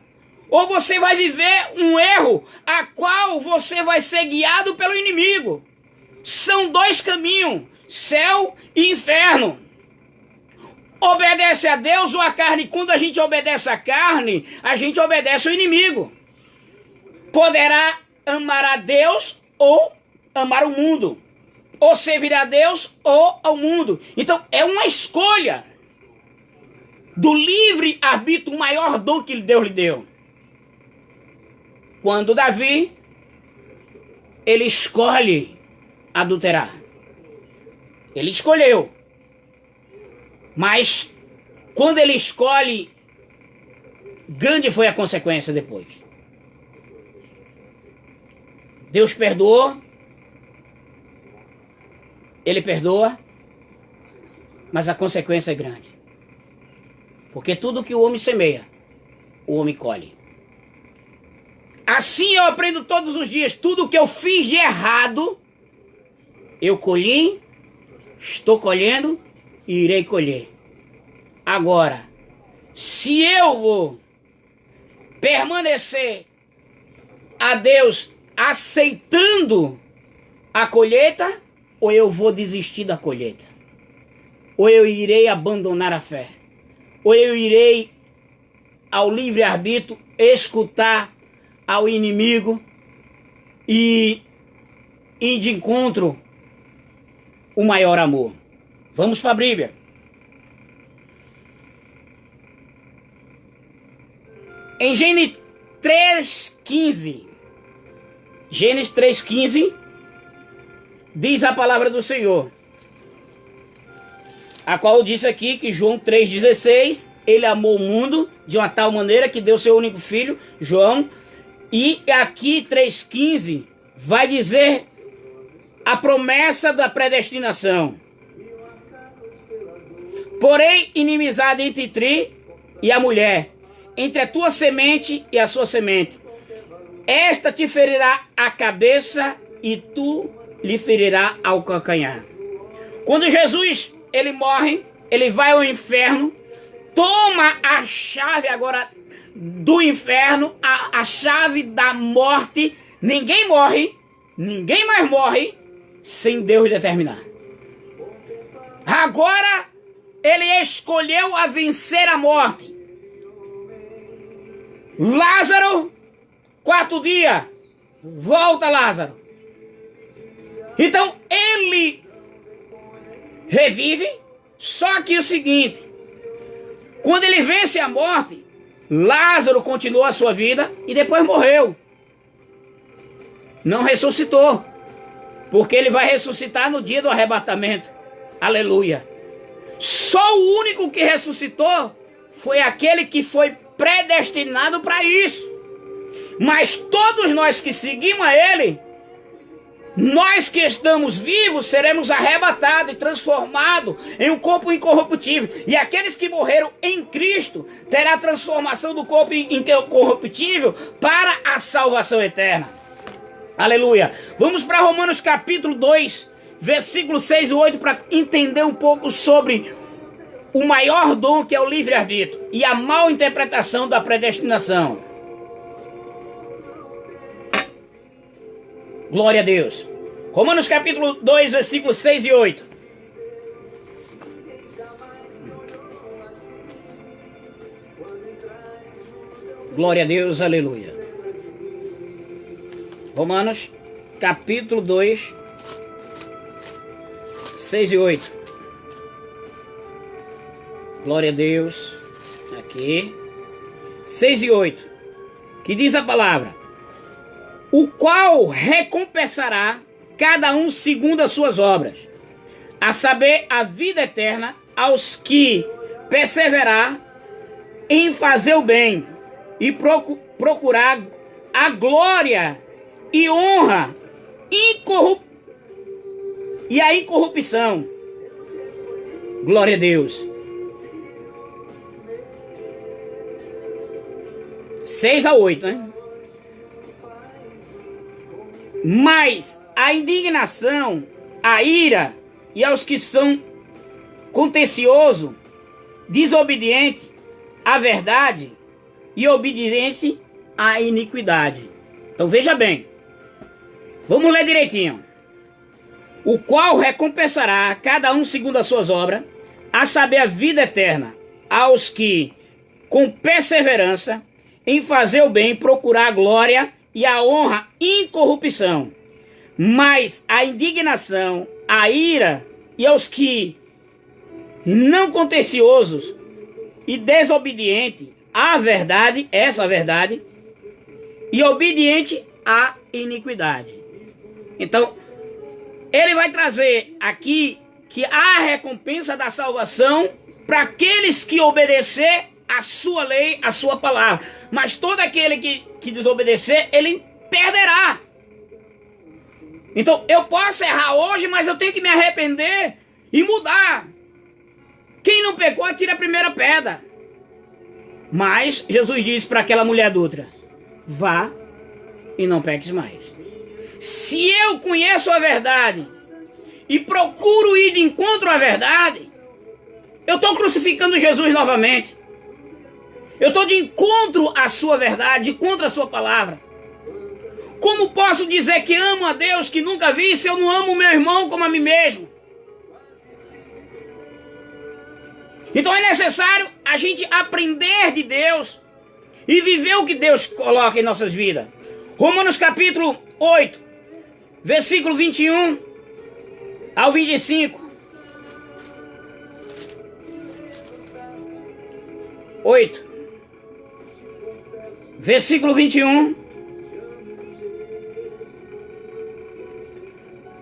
ou você vai viver um erro a qual você vai ser guiado pelo inimigo. São dois caminhos, céu e inferno. Obedece a Deus ou a carne. Quando a gente obedece a carne, a gente obedece o inimigo. Poderá amar a Deus ou amar o mundo. Ou servir a Deus ou ao mundo. Então é uma escolha do livre-arbítrio, o maior dom que Deus lhe deu. Quando Davi, ele escolhe adulterar. Ele escolheu. Mas quando ele escolhe, grande foi a consequência depois. Deus perdoou, ele perdoa, mas a consequência é grande. Porque tudo que o homem semeia, o homem colhe. Assim eu aprendo todos os dias. Tudo que eu fiz de errado, eu colhi, estou colhendo e irei colher. Agora, se eu vou permanecer a Deus aceitando a colheita, ou eu vou desistir da colheita, ou eu irei abandonar a fé, ou eu irei ao livre-arbítrio escutar ao inimigo e ir de encontro o maior amor. Vamos para a Bíblia. Em Gênesis 3,15, Gênesis 3,15, diz a palavra do Senhor, a qual disse aqui que João 3,16, ele amou o mundo de uma tal maneira que deu seu único filho, João, e aqui 3,15 vai dizer a promessa da predestinação. Porém, inimizade entre ti e a mulher, entre a tua semente e a sua semente. Esta te ferirá a cabeça e tu lhe ferirá ao calcanhar. Quando Jesus, ele morre, ele vai ao inferno, toma a chave agora do inferno, a chave da morte. Ninguém morre, ninguém mais morre sem Deus determinar. Agora ele escolheu a vencer a morte. Lázaro, 4 dias, volta Lázaro. Então ele revive, só que o seguinte, quando ele vence a morte, Lázaro continuou a sua vida e depois morreu. Não ressuscitou, porque ele vai ressuscitar no dia do arrebatamento. Aleluia. Só o único que ressuscitou foi aquele que foi predestinado para isso. Mas todos nós que seguimos a ele, nós que estamos vivos, seremos arrebatados e transformados em um corpo incorruptível. E aqueles que morreram em Cristo terá a transformação do corpo incorruptível para a salvação eterna. Aleluia. Vamos para Romanos capítulo 2, versículos 6 e 8, para entender um pouco sobre o maior dom que é o livre-arbítrio e a mal interpretação da predestinação. Glória a Deus. Romanos capítulo 2, versículos 6 e 8. Glória a Deus, aleluia. Romanos capítulo 2, 6 e 8. Glória a Deus. Aqui. 6 e 8. Que diz a palavra: o qual recompensará cada um segundo as suas obras, a saber, a vida eterna aos que perseverar em fazer o bem e procurar a glória e honra e a incorrupção. Glória a Deus. 6 a 8, né? Mas a indignação, a ira e aos que são contenciosos, desobedientes à verdade e obediência à iniquidade. Então veja bem, vamos ler direitinho. O qual recompensará cada um segundo as suas obras, a saber, a vida eterna aos que com perseverança em fazer o bem procurar a glória e a honra incorrupção. Mas a indignação, a ira e aos que não contenciosos e desobediente à verdade, essa verdade, e obediente à iniquidade. Então, ele vai trazer aqui que há a recompensa da salvação para aqueles que obedecer a sua lei, a sua palavra. Mas todo aquele que desobedecer, ele perderá. Então eu posso errar hoje, mas eu tenho que me arrepender e mudar. Quem não pecou, atira a primeira pedra. Mas Jesus disse para aquela mulher adulta: vá e não peques mais. Se eu conheço a verdade e procuro ir de encontro à verdade, eu estou crucificando Jesus novamente. Eu estou de encontro à sua verdade, de encontro à sua palavra. Como posso dizer que amo a Deus que nunca vi se eu não amo o meu irmão como a mim mesmo? Então é necessário a gente aprender de Deus e viver o que Deus coloca em nossas vidas. Romanos capítulo 8, versículo 21 ao 25. 8, versículo 21.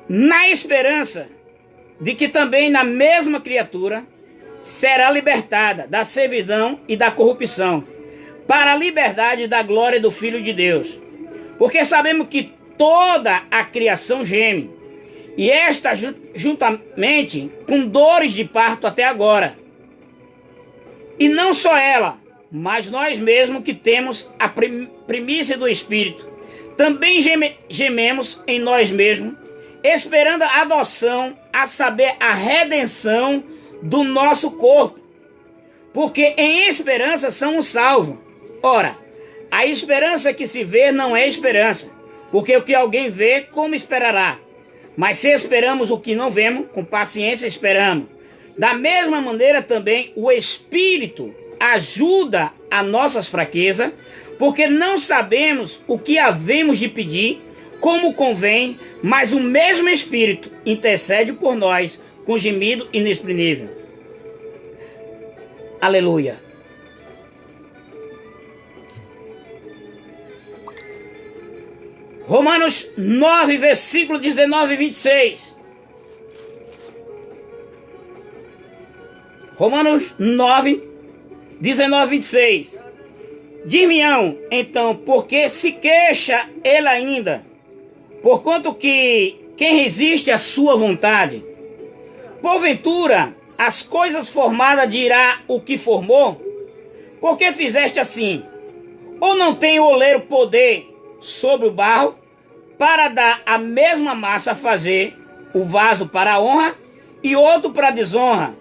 Na esperança de que também na mesma criatura será libertada da servidão e da corrupção, para a liberdade da glória do Filho de Deus. Porque sabemos que toda a criação geme, e esta juntamente com dores de parto até agora. E não só ela, mas nós mesmos que temos a primícia do Espírito, também gememos em nós mesmos, esperando a adoção, a saber, a redenção do nosso corpo, porque em esperança somos salvos. Ora, a esperança que se vê não é esperança, porque o que alguém vê, como esperará? Mas se esperamos o que não vemos, com paciência esperamos. Da mesma maneira também o Espírito ajuda a nossas fraquezas, porque não sabemos o que havemos de pedir, como convém, mas o mesmo Espírito intercede por nós com gemido inexprimível. Aleluia. Romanos 9, versículo 19 e 26. Romanos 9, 19 e 26. Dir-me-ão, então, porque se queixa ele ainda, porquanto que quem resiste à sua vontade, porventura as coisas formadas dirá o que formou? Por que fizeste assim? Ou não tem o oleiro poder sobre o barro para dar a mesma massa a fazer o vaso para a honra e outro para a desonra?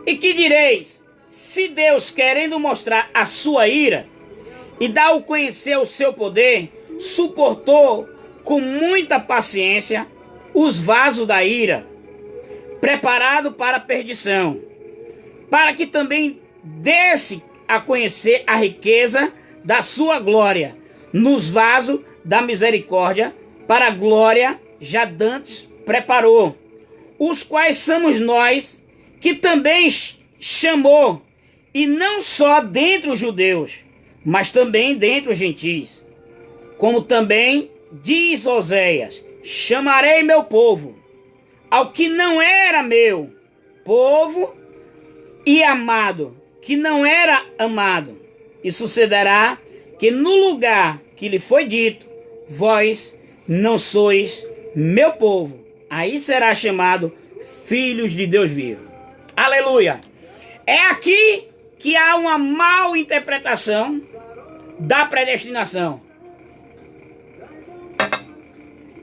E que direis, se Deus, querendo mostrar a sua ira e dar ao conhecer o seu poder, suportou com muita paciência os vasos da ira, preparado para a perdição, para que também desse a conhecer a riqueza da sua glória, nos vasos da misericórdia, para a glória já dantes preparou, os quais somos nós, que também chamou, e não só dentre os judeus, mas também dentre os gentis. Como também diz Oséias: chamarei meu povo, ao que não era meu povo, e amado, que não era amado. E sucederá que no lugar que lhe foi dito, vós não sois meu povo, aí será chamado filhos de Deus vivo. Aleluia! É aqui que há uma mal interpretação da predestinação.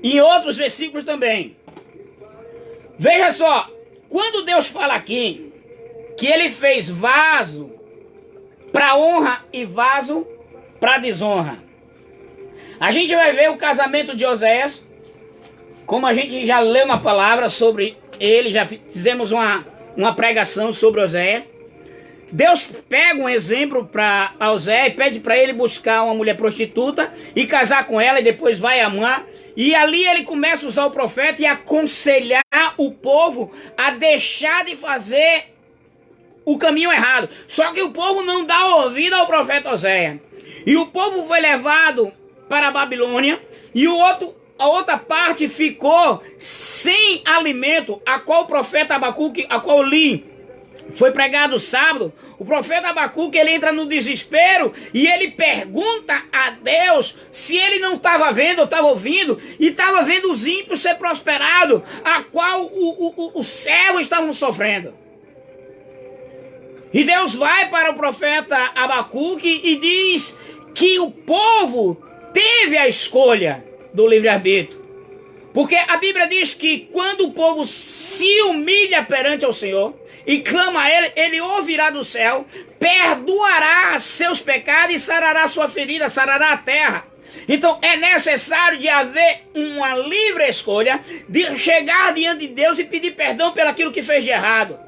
Em outros versículos também. Veja só, quando Deus fala aqui que ele fez vaso para honra e vaso para desonra, a gente vai ver o casamento de Oséias, como a gente já leu uma palavra sobre ele, já fizemos uma pregação sobre Oséias. Deus pega um exemplo para Oséias e pede para ele buscar uma mulher prostituta e casar com ela e depois vai amar. E ali ele começa a usar o profeta e aconselhar o povo a deixar de fazer o caminho errado. Só que o povo não dá ouvido ao profeta Oséias. E o povo foi levado para a Babilônia e o outro a outra parte ficou sem alimento, a qual o profeta Abacuque, a qual eu li, foi pregado sábado. O profeta Abacuque, ele entra no desespero e ele pergunta a Deus se ele não estava vendo ou estava ouvindo, e estava vendo os ímpios ser prosperados, a qual os servos estavam sofrendo. E Deus vai para o profeta Abacuque e diz que o povo teve a escolha do livre-arbítrio. Porque a Bíblia diz que quando o povo se humilha perante ao Senhor e clama a Ele, Ele ouvirá do céu, perdoará seus pecados e sarará sua ferida, sarará a terra. Então é necessário de haver uma livre escolha de chegar diante de Deus e pedir perdão pelo aquilo que fez de errado.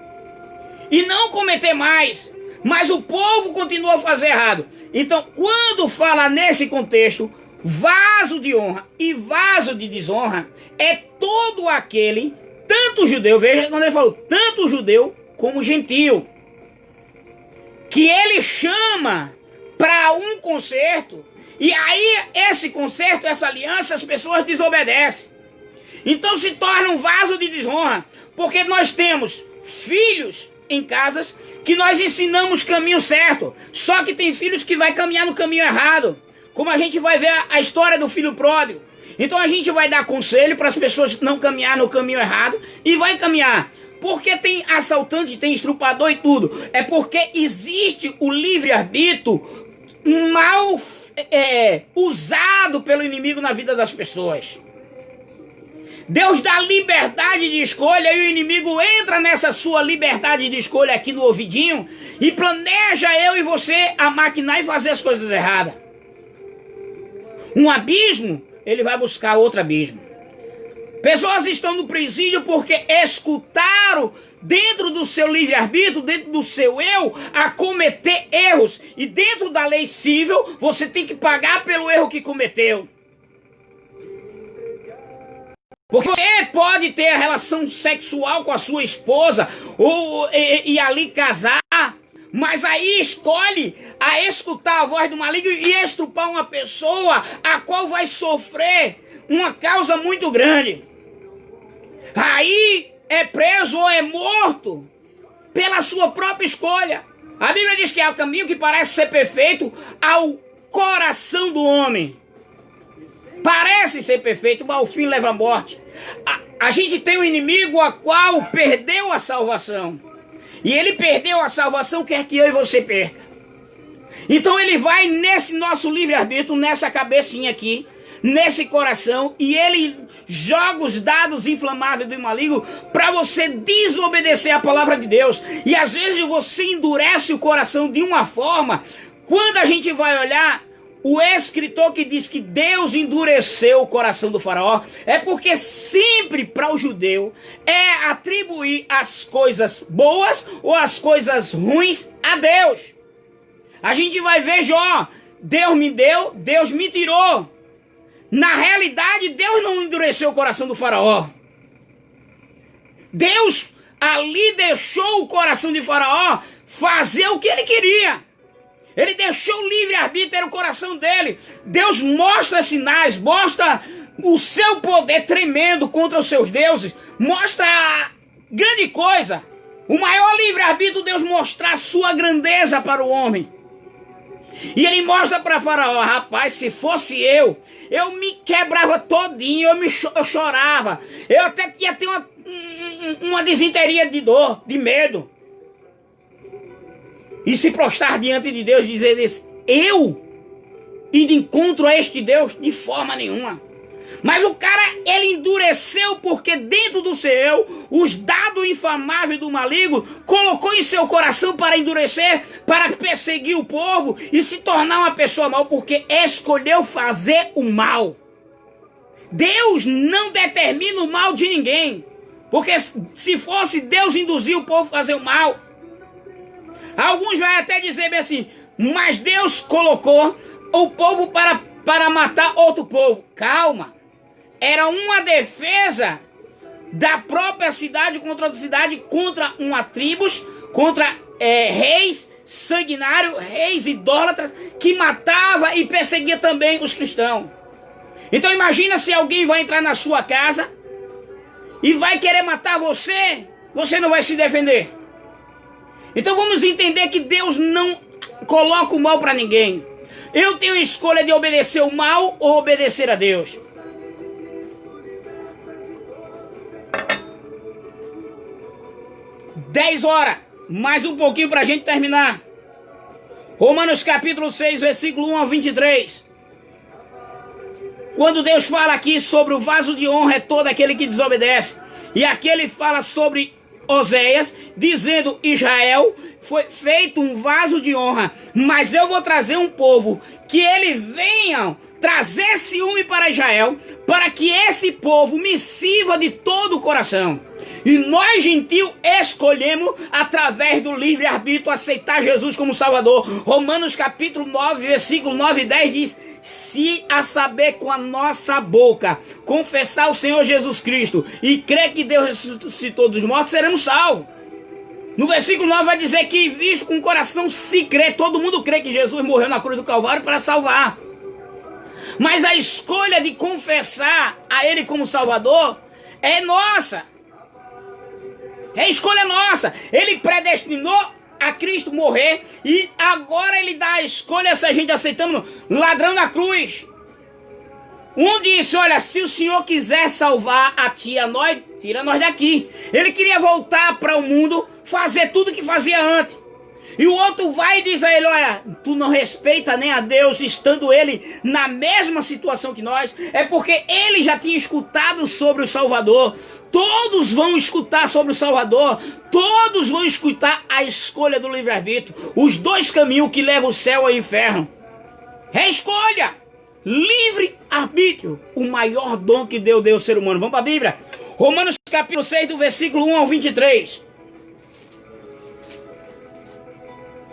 E não cometer mais. Mas o povo continua a fazer errado. Então quando fala nesse contexto, vaso de honra e vaso de desonra é todo aquele, tanto judeu, veja quando ele falou, tanto judeu como gentio, que ele chama para um concerto, e aí esse concerto, essa aliança, as pessoas desobedecem. Então se torna um vaso de desonra, porque nós temos filhos em casas que nós ensinamos caminho certo, só que tem filhos que vai caminhar no caminho errado. Como a gente vai ver a história do filho pródigo. Então a gente vai dar conselho para as pessoas não caminhar no caminho errado e vai caminhar. Porque tem assaltante, tem estrupador e tudo. É porque existe o livre-arbítrio mal usado pelo inimigo na vida das pessoas. Deus dá liberdade de escolha e o inimigo entra nessa sua liberdade de escolha aqui no ouvidinho e planeja eu e você a maquinar e fazer as coisas erradas. Um abismo, ele vai buscar outro abismo. Pessoas estão no presídio porque escutaram dentro do seu livre-arbítrio, dentro do seu eu, a cometer erros. E dentro da lei civil, você tem que pagar pelo erro que cometeu. Porque você pode ter a relação sexual com a sua esposa e ali casar, mas aí escolhe a escutar a voz do maligno e estrupar uma pessoa a qual vai sofrer uma causa muito grande. Aí é preso ou é morto pela sua própria escolha. A Bíblia diz que há o caminho que parece ser perfeito ao coração do homem. Parece ser perfeito, mas o fim leva à morte. A gente tem um inimigo a qual perdeu a salvação. E ele perdeu a salvação, quer que eu e você perca. Então ele vai nesse nosso livre-arbítrio, nessa cabecinha aqui, nesse coração, e ele joga os dados inflamáveis do maligno para você desobedecer a palavra de Deus. E às vezes você endurece o coração de uma forma, quando a gente vai olhar, o escritor que diz que Deus endureceu o coração do faraó, é porque sempre para o judeu é atribuir as coisas boas ou as coisas ruins a Deus. A gente vai ver Jó, Deus me deu, Deus me tirou. Na realidade, Deus não endureceu o coração do faraó. Deus ali deixou o coração de faraó fazer o que ele queria. Ele deixou o livre-arbítrio, era o coração dele. Deus mostra sinais, mostra o seu poder tremendo contra os seus deuses. Mostra a grande coisa. O maior livre-arbítrio, Deus mostrar a sua grandeza para o homem. E ele mostra para Faraó, rapaz, se fosse eu me quebrava todinho, eu chorava. Eu até ia ter uma desinteria de dor, de medo. E se prostrar diante de Deus e dizer isso, eu ir de encontro a este Deus de forma nenhuma. Mas o cara, ele endureceu porque dentro do seu eu, os dados infamáveis do maligno, colocou em seu coração para endurecer, para perseguir o povo e se tornar uma pessoa mal, porque escolheu fazer o mal. Deus não determina o mal de ninguém, porque se fosse Deus induzir o povo a fazer o mal. Alguns vão até dizer bem assim, mas Deus colocou o povo para matar outro povo. Calma. Era uma defesa da própria cidade contra outra cidade, contra uma tribo, contra reis sanguinários, reis idólatras, que matava e perseguia também os cristãos. Então imagina se alguém vai entrar na sua casa e vai querer matar você, você não vai se defender. Então vamos entender que Deus não coloca o mal para ninguém. Eu tenho a escolha de obedecer o mal ou obedecer a Deus. Dez horas, mais um pouquinho para a gente terminar. Romanos capítulo 6, versículo 1 ao 23. Quando Deus fala aqui sobre o vaso de honra é todo aquele que desobedece. E aqui ele fala sobre Oséias, dizendo: Israel foi feito um vaso de honra, mas eu vou trazer um povo que ele venha trazer ciúme para Israel, para que esse povo me sirva de todo o coração. E nós, gentios, escolhemos, através do livre-arbítrio, aceitar Jesus como Salvador. Romanos capítulo 9, versículo 9 e 10 diz: se a saber com a nossa boca confessar o Senhor Jesus Cristo e crer que Deus ressuscitou dos mortos, seremos salvos. No versículo 9 vai dizer que visto com o coração se crê, todo mundo crê que Jesus morreu na cruz do Calvário para salvar. Mas a escolha de confessar a Ele como Salvador é nossa. É escolha nossa. Ele predestinou a Cristo morrer e agora Ele dá a escolha se a gente aceitamos ladrão na cruz. Um disse: olha, se o Senhor quiser salvar a ti e a nós, tira nós daqui. Ele queria voltar para o mundo, fazer tudo que fazia antes. E o outro vai e diz a ele: olha, tu não respeita nem a Deus, estando ele na mesma situação que nós. É porque ele já tinha escutado sobre o Salvador. Todos vão escutar sobre o Salvador. Todos vão escutar a escolha do livre-arbítrio. Os dois caminhos que levam o céu ao inferno. É escolha. Livre-arbítrio. O maior dom que Deus deu ao ser humano. Vamos para a Bíblia. Romanos capítulo 6, do versículo 1 ao 23.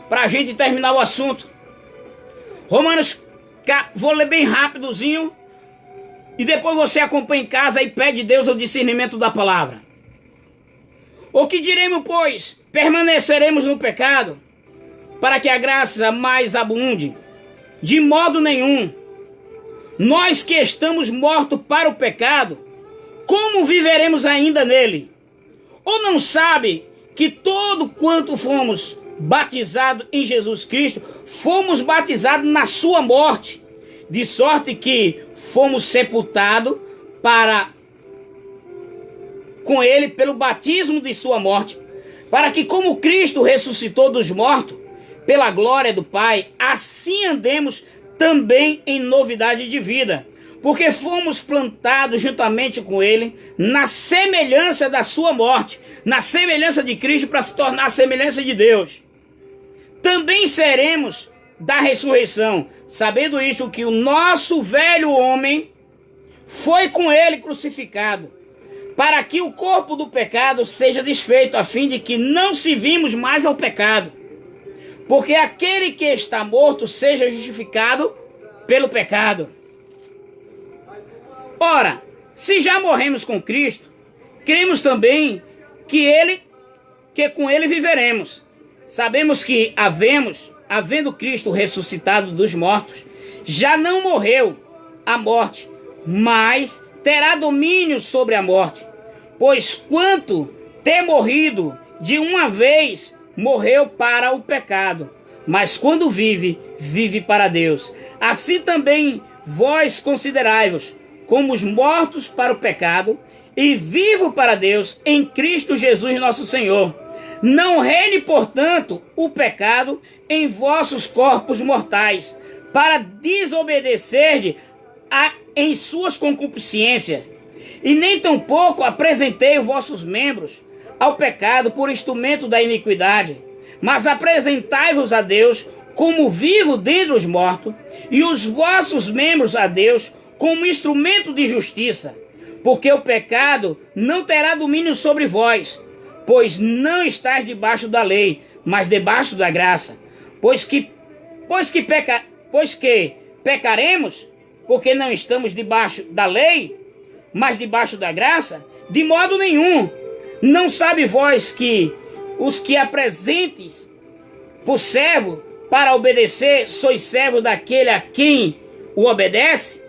Para a gente terminar o assunto. Romanos, vou ler bem rapidozinho. E depois você acompanha em casa e pede a Deus o discernimento da palavra. O que diremos, pois? Permaneceremos no pecado, para que a graça mais abunde? De modo nenhum. Nós que estamos mortos para o pecado, como viveremos ainda nele? Ou não sabe que todo quanto fomos batizados em Jesus Cristo, fomos batizados na sua morte, de sorte que fomos sepultados com ele pelo batismo de sua morte, para que como Cristo ressuscitou dos mortos, pela glória do Pai, assim andemos também em novidade de vida, porque fomos plantados juntamente com ele na semelhança da sua morte, na semelhança de Cristo, para se tornar a semelhança de Deus. Também seremos da ressurreição, sabendo isto, que o nosso velho homem foi com ele crucificado, para que o corpo do pecado seja desfeito, a fim de que não servimos mais ao pecado, porque aquele que está morto seja justificado pelo pecado. Ora, se já morremos com Cristo, cremos também que com ele viveremos. Sabemos que havendo Cristo ressuscitado dos mortos, já não morreu a morte, mas terá domínio sobre a morte. Pois quanto ter morrido de uma vez, morreu para o pecado, mas quando vive, vive para Deus. Assim também vós considerai-vos como os mortos para o pecado e vivo para Deus em Cristo Jesus nosso Senhor. Não reine, portanto, o pecado em vossos corpos mortais, para desobedecer em suas concupiscências. E nem tampouco apresentei os vossos membros ao pecado por instrumento da iniquidade, mas apresentai-vos a Deus como vivo dentre os mortos, e os vossos membros a Deus como instrumento de justiça. Porque o pecado não terá domínio sobre vós, pois não estáis debaixo da lei, mas debaixo da graça. Pois que pecaremos, porque não estamos debaixo da lei, mas debaixo da graça? De modo nenhum. Não sabe vós que os que apresentes por servo para obedecer, sois servo daquele a quem o obedece?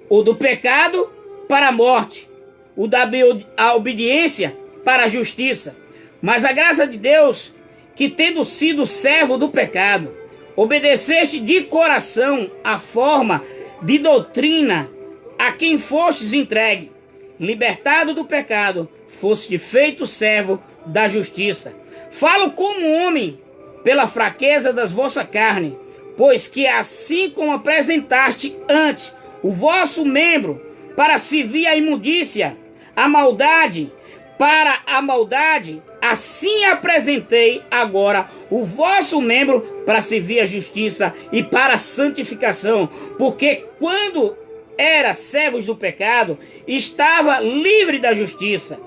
o do pecado para a morte, o da a obediência para a justiça. Mas a graça de Deus, que tendo sido servo do pecado, obedeceste de coração a forma de doutrina a quem fostes entregue, libertado do pecado, foste feito servo da justiça. Falo como homem, pela fraqueza das vossa carne, pois que assim como apresentaste antes o vosso membro para servir a imundícia, a maldade, para a maldade, assim apresentei agora o vosso membro para servir a justiça e para a santificação, porque quando era servos do pecado, estava livre da justiça,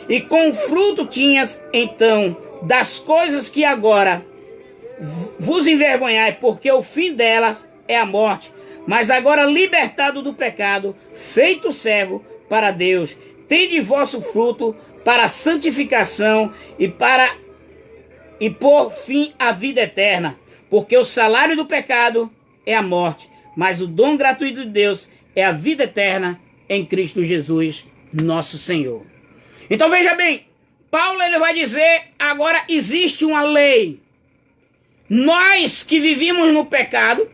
e com fruto tinhas então das coisas que agora vos envergonhai, porque o fim delas é a morte. Mas agora libertado do pecado, feito servo para Deus, tende vosso fruto para a santificação e por fim a vida eterna, porque o salário do pecado é a morte, mas o dom gratuito de Deus é a vida eterna em Cristo Jesus, nosso Senhor. Então veja bem, Paulo ele vai dizer, agora existe uma lei. Nós que vivíamos no pecado,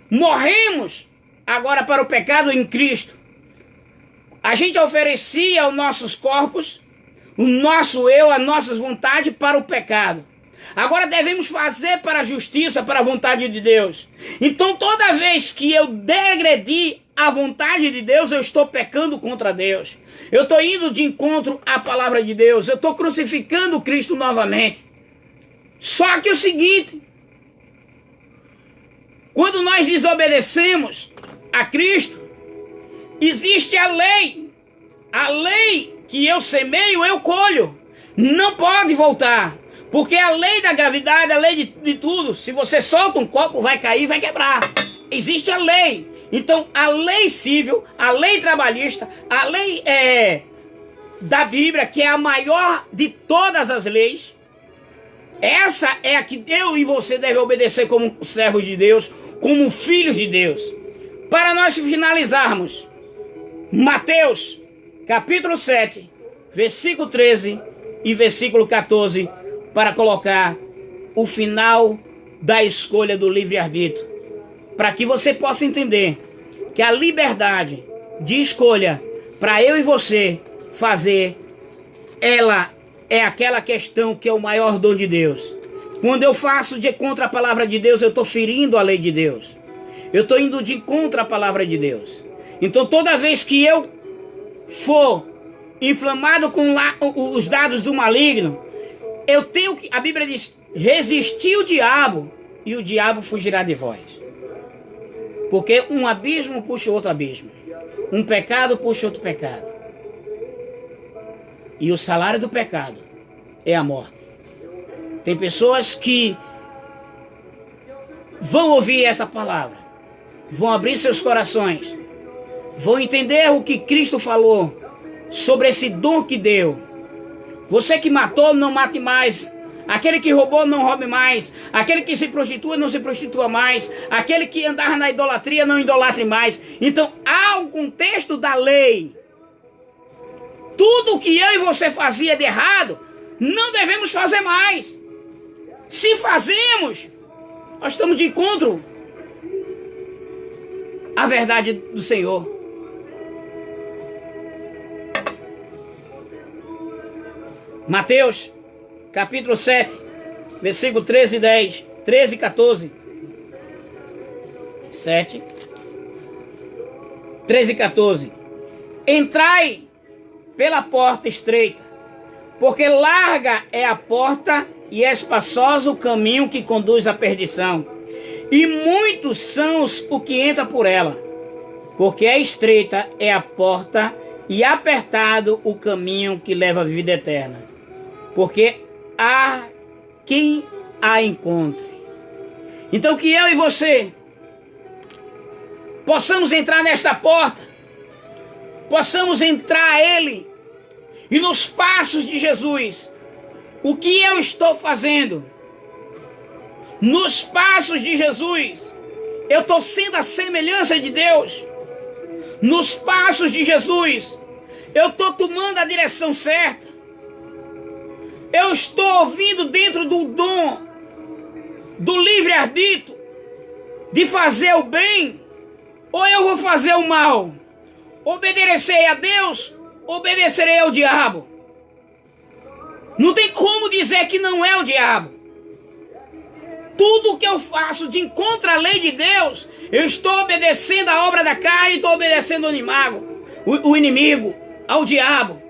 morremos agora para o pecado em Cristo. A gente oferecia os nossos corpos, o nosso eu, as nossas vontades para o pecado. Agora devemos fazer para a justiça, para a vontade de Deus. Então toda vez que eu degredir a vontade de Deus, eu estou pecando contra Deus. Eu estou indo de encontro à palavra de Deus. Eu estou crucificando Cristo novamente. Só que o seguinte, quando nós desobedecemos a Cristo, existe a lei. A lei que eu semeio, eu colho. Não pode voltar. Porque a lei da gravidade, a lei de tudo, se você solta um copo, vai cair, vai quebrar. Existe a lei. Então, a lei civil, a lei trabalhista, a lei da Bíblia, que é a maior de todas as leis, essa é a que eu e você devem obedecer como servos de Deus, como filhos de Deus. Para nós finalizarmos, Mateus, capítulo 7, versículo 13 e versículo 14, para colocar o final da escolha do livre-arbítrio, para que você possa entender que a liberdade de escolha para eu e você fazer, ela é aquela questão que é o maior dom de Deus. Quando eu faço de contra a palavra de Deus, eu estou ferindo a lei de Deus. Eu estou indo de contra a palavra de Deus. Então toda vez que eu for inflamado com os dados do maligno, eu tenho que, a Bíblia diz, resistir o diabo e o diabo fugirá de vós. Porque um abismo puxa outro abismo. Um pecado puxa outro pecado. E o salário do pecado é a morte. Tem pessoas que vão ouvir essa palavra, vão abrir seus corações, vão entender o que Cristo falou sobre esse dom que deu. Você que matou, não mate mais. Aquele que roubou, não roube mais. Aquele que se prostitua, não se prostitua mais. Aquele que andar na idolatria, não idolatre mais. Então, há um contexto da lei. Tudo que eu e você fazia de errado, não devemos fazer mais. Se fazemos, nós estamos de encontro à verdade do Senhor. Mateus, capítulo 7, versículo 13 e 10, 13 e 14. 7, 13 e 14. Entrai pela porta estreita, porque larga é a porta e é espaçoso o caminho que conduz à perdição, e muitos são os que entram por ela, porque estreita é a porta e apertado o caminho que leva à vida eterna, porque há quem a encontre. Então que eu e você possamos entrar nesta porta, possamos entrar a Ele, e nos passos de Jesus, o que eu estou fazendo? Nos passos de Jesus, eu estou sendo a semelhança de Deus. nos passos de Jesus. Eu estou tomando a direção certa. Eu estou ouvindo dentro do dom do livre-arbítrio de fazer o bem, ou eu vou fazer o mal? Obedecerei a Deus, obedecerei ao diabo. Não tem como dizer que não é o diabo. Tudo que eu faço de contra a lei de Deus, eu estou obedecendo a obra da carne, estou obedecendo o inimigo, ao diabo.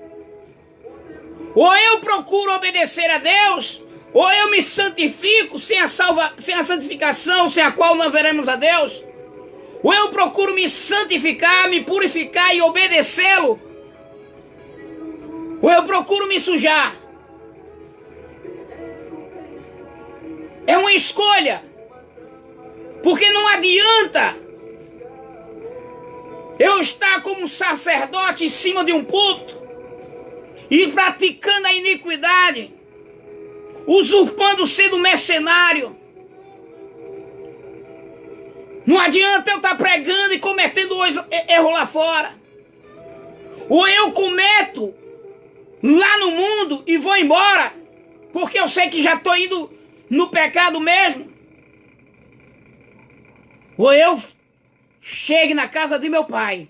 Ou eu procuro obedecer a Deus, ou eu me santifico sem a santificação, sem a qual não veremos a Deus. Ou eu procuro me santificar, me purificar e obedecê-lo, ou eu procuro me sujar. É uma escolha. Porque não adianta eu estar como sacerdote em cima de um púlpito e praticando a iniquidade, usurpando, sendo mercenário. Não adianta eu estar pregando e cometendo erro lá fora. Ou eu cometo lá no mundo e vou embora, porque eu sei que já estou indo no pecado mesmo. Ou eu chegue na casa de meu pai,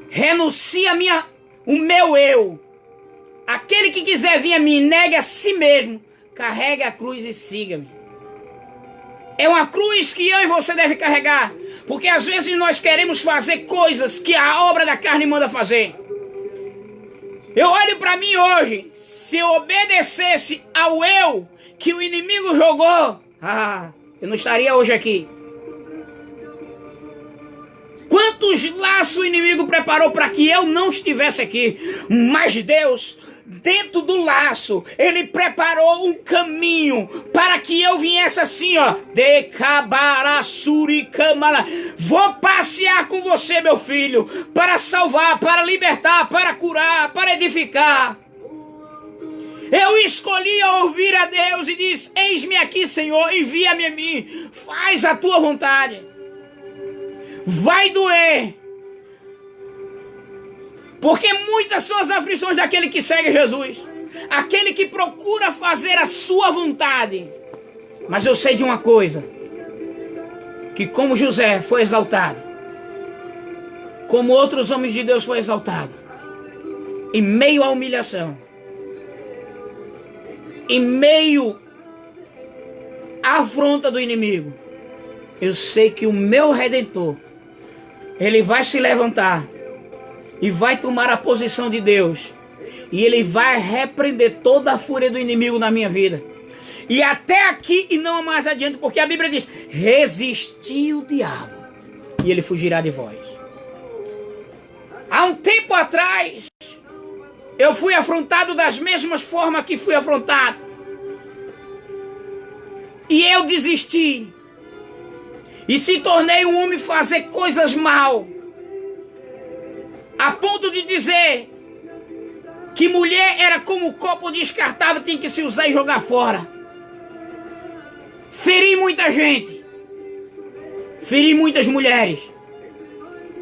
renuncie o meu eu. Aquele que quiser vir a mim, negue a si mesmo, carregue a cruz e siga-me. É uma cruz que eu e você deve carregar, porque às vezes nós queremos fazer coisas que a obra da carne manda fazer. Eu olho para mim hoje, se eu obedecesse ao eu que o inimigo jogou, eu não estaria hoje aqui. Quantos laços o inimigo preparou para que eu não estivesse aqui? Mas Deus, dentro do laço, Ele preparou um caminho para que eu viesse assim, ó. Vou passear com você, meu filho, para salvar, para libertar, para curar, para edificar. Eu escolhi ouvir a Deus e disse: eis-me aqui, Senhor, envia-me a mim, faz a tua vontade. Vai doer, porque muitas são as aflições daquele que segue Jesus, aquele que procura fazer a sua vontade. Mas eu sei de uma coisa, que como José foi exaltado, como outros homens de Deus foi exaltado, em meio à humilhação, em meio à afronta do inimigo, eu sei que o meu Redentor, Ele vai se levantar e vai tomar a posição de Deus. E Ele vai repreender toda a fúria do inimigo na minha vida. E até aqui e não mais adiante, porque a Bíblia diz: resisti o diabo e ele fugirá de vós. Há um tempo atrás, eu fui afrontado das mesmas formas que fui afrontado. E eu desisti. E se tornei um homem fazer coisas mal, a ponto de dizer que mulher era como copo descartável, tem que se usar e jogar fora. Feri muita gente, feri muitas mulheres,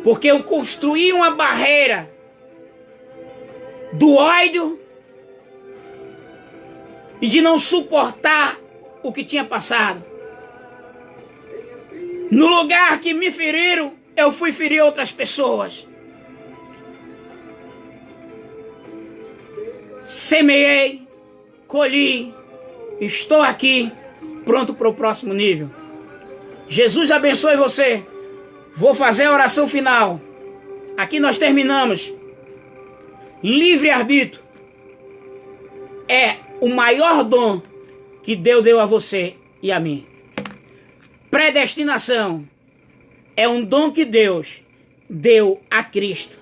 porque eu construí uma barreira do ódio e de não suportar o que tinha passado. No lugar que me feriram, eu fui ferir outras pessoas. Semeei, colhi, estou aqui, pronto para o próximo nível. Jesus abençoe você. Vou fazer a oração final. Aqui nós terminamos. Livre-arbítrio é o maior dom que Deus deu a você e a mim. Predestinação é um dom que Deus deu a Cristo.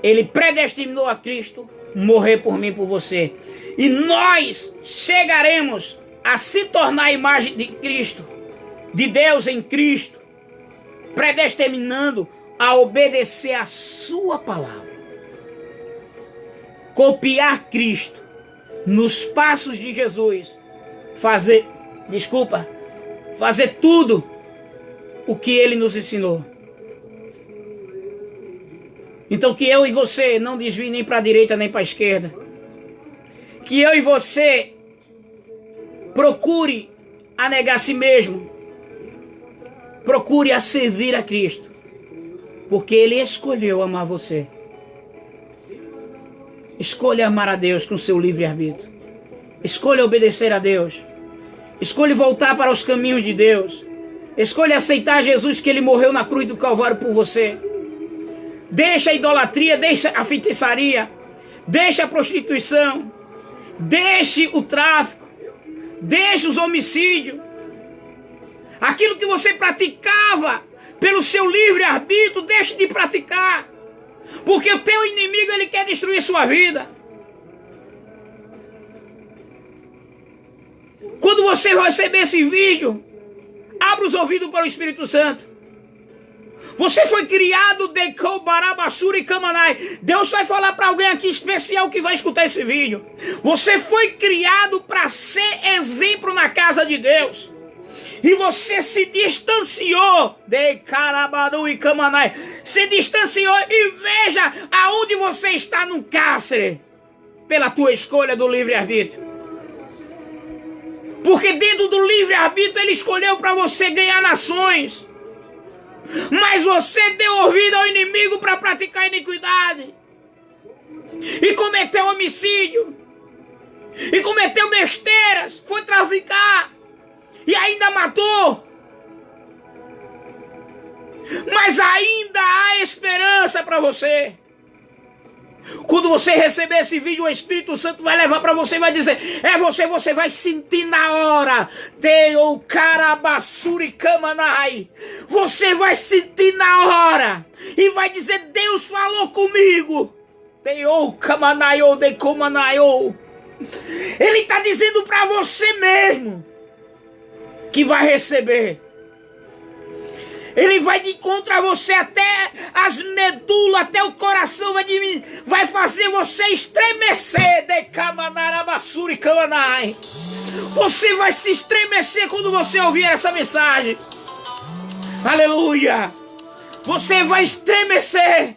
Ele predestinou a Cristo morrer por mim e por você. E nós chegaremos a se tornar a imagem de Cristo, de Deus em Cristo, predestinando a obedecer a sua palavra. Copiar Cristo nos passos de Jesus. Fazer tudo o que Ele nos ensinou. Então que eu e você não desvie nem para a direita nem para a esquerda. Que eu e você procure a negar a si mesmo. Procure a servir a Cristo. Porque Ele escolheu amar você. Escolha amar a Deus com seu livre-arbítrio. Escolha obedecer a Deus. Escolha voltar para os caminhos de Deus. Escolha aceitar Jesus, que Ele morreu na cruz do Calvário por você. Deixa a idolatria, deixa a feitiçaria, deixa a prostituição, deixe o tráfico, deixe os homicídios. Aquilo que você praticava pelo seu livre-arbítrio, deixe de praticar. Porque o teu inimigo, ele quer destruir sua vida. Quando você receber esse vídeo, abra os ouvidos para o Espírito Santo. Você foi criado de Kobarabassuri Kamanai. Deus vai falar para alguém aqui especial que vai escutar esse vídeo. Você foi criado para ser exemplo na casa de Deus. E você se distanciou de Karabadu e Kamanai. Se distanciou e veja aonde você está no cárcere. Pela tua escolha do livre-arbítrio. Porque dentro do livre-arbítrio Ele escolheu para você ganhar nações. Mas você deu ouvido ao inimigo para praticar iniquidade. E cometeu homicídio. E cometeu besteiras. Foi traficar. E ainda matou. Mas ainda há esperança para você. Quando você receber esse vídeo, o Espírito Santo vai levar para você e vai dizer: você vai sentir na hora. Deu Karabassuri Kamanai. Você vai sentir na hora. E vai dizer: Deus falou comigo. Deu Kamanayo de Komanayo. Ele está dizendo para você mesmo que vai receber. Ele vai de contra você até as medulas, até o coração, vai fazer você estremecer. De Kamanarabassuri Kamanai. Você vai se estremecer quando você ouvir essa mensagem. Aleluia. Você vai estremecer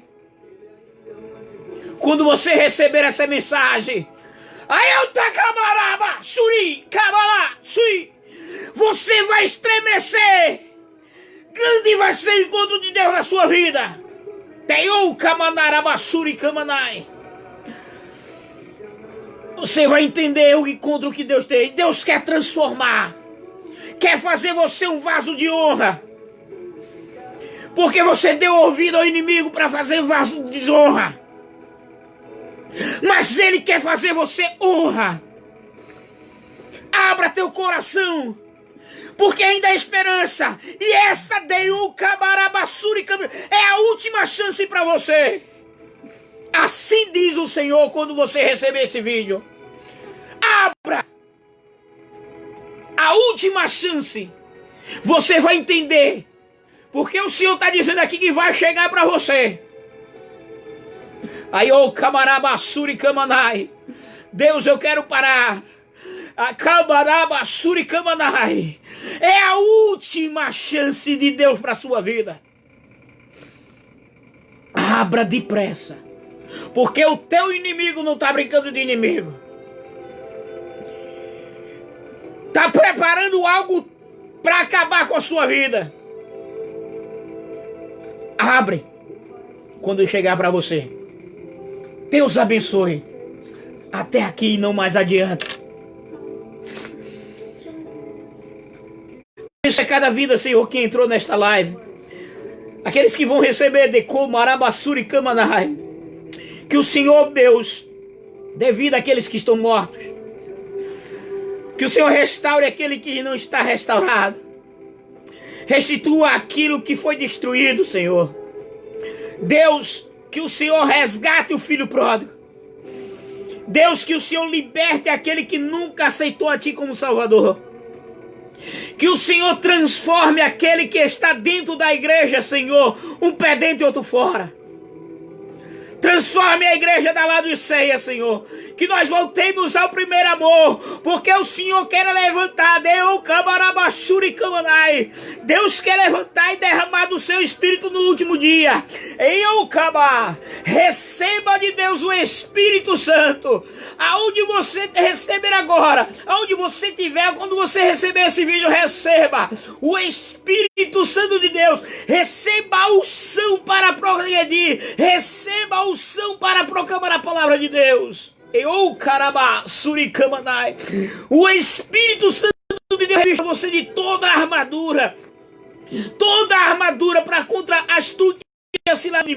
quando você receber essa mensagem. Ayuta Kamaraba Suri Kamala Sui. Você vai estremecer. Grande vai ser o encontro de Deus na sua vida. Teu Kamanarabassuri Kamanai. Você vai entender o encontro que Deus tem. Deus quer transformar. Quer fazer você um vaso de honra. Porque você deu ouvido ao inimigo para fazer vaso de desonra. Mas Ele quer fazer você honra. Abra teu coração. Porque ainda há esperança. E essa Deu Kabarabassuri é a última chance para você. Assim diz o Senhor quando você receber esse vídeo. Abra. A última chance. Você vai entender. Porque o Senhor está dizendo aqui que vai chegar para você. Aí, ô Kamarabassuri Kamanai. Deus, eu quero parar. A Kamarabassuri Kamanai. É a última chance de Deus para a sua vida. Abra depressa. Porque o teu inimigo não está brincando de inimigo. Está preparando algo para acabar com a sua vida. Abre. Quando eu chegar para você. Deus abençoe. Até aqui e não mais adiante. Isso é cada vida, Senhor, que entrou nesta live. Aqueles que vão receber de Komarabassuri Kamanai. Que o Senhor Deus dê vida àqueles que estão mortos. Que o Senhor restaure aquele que não está restaurado. Restitua aquilo que foi destruído, Senhor. Deus, que o Senhor resgate o filho pródigo. Deus, que o Senhor liberte aquele que nunca aceitou a Ti como Salvador. Que o Senhor transforme aquele que está dentro da igreja, Senhor, um pé dentro e outro fora. Transforme a igreja da Laodiceia, Senhor. Que nós voltemos ao primeiro amor, porque o Senhor quer levantar. Deus quer levantar e derramar do seu Espírito no último dia. Receba de Deus o Espírito Santo. Aonde você receber agora, aonde você estiver, quando você receber esse vídeo, receba o Espírito Santo de Deus. Receba a unção para progredir. Receba a unção para proclamar a palavra de Deus. O Espírito Santo de Deus revista você de toda a armadura para contra a astúcia e a cilada.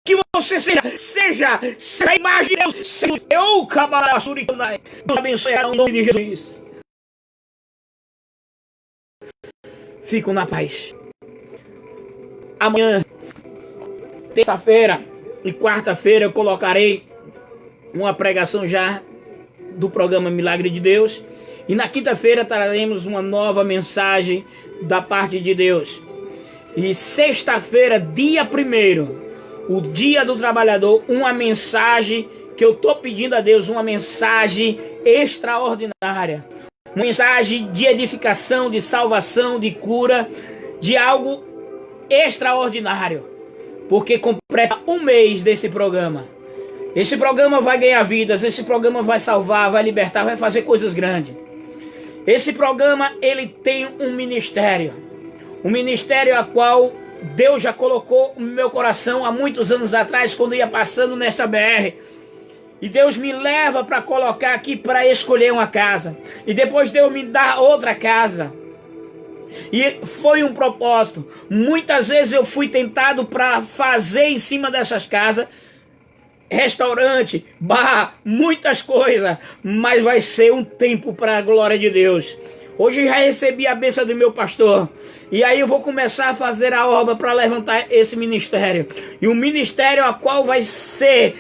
Que você seja a imagem de Deus. Deus abençoe em nome de Jesus. Fico na paz. Amanhã, terça-feira e quarta-feira, eu colocarei uma pregação já do programa Milagre de Deus. E na quinta-feira traremos uma nova mensagem da parte de Deus. E sexta-feira, dia 1º, o dia do trabalhador, uma mensagem que eu estou pedindo a Deus, uma mensagem extraordinária. Uma mensagem de edificação, de salvação, de cura, de algo extraordinário. Porque completa um mês desse programa. Esse programa vai ganhar vidas, esse programa vai salvar, vai libertar, vai fazer coisas grandes. Esse programa, ele tem um ministério. Um ministério a qual Deus já colocou no meu coração há muitos anos atrás, quando ia passando nesta BR. E Deus me leva para colocar aqui para escolher uma casa. E depois Deus me dá outra casa. E foi um propósito. Muitas vezes eu fui tentado para fazer em cima dessas casas restaurante, bar, muitas coisas. Mas vai ser um tempo para a glória de Deus. Hoje já recebi a bênção do meu pastor. E aí eu vou começar a fazer a obra para levantar esse ministério. E um ministério a qual vai ser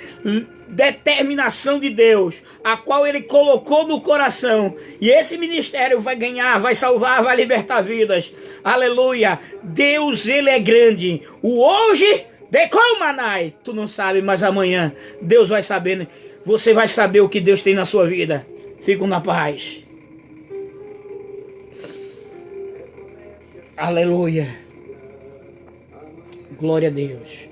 determinação de Deus, a qual Ele colocou no coração. E esse ministério vai ganhar, vai salvar, vai libertar vidas. Aleluia. Deus, Ele é grande. O hoje, decomanai, tu não sabe, mas amanhã Deus vai saber. Você vai saber o que Deus tem na sua vida. Fico na paz. Aleluia. Glória a Deus.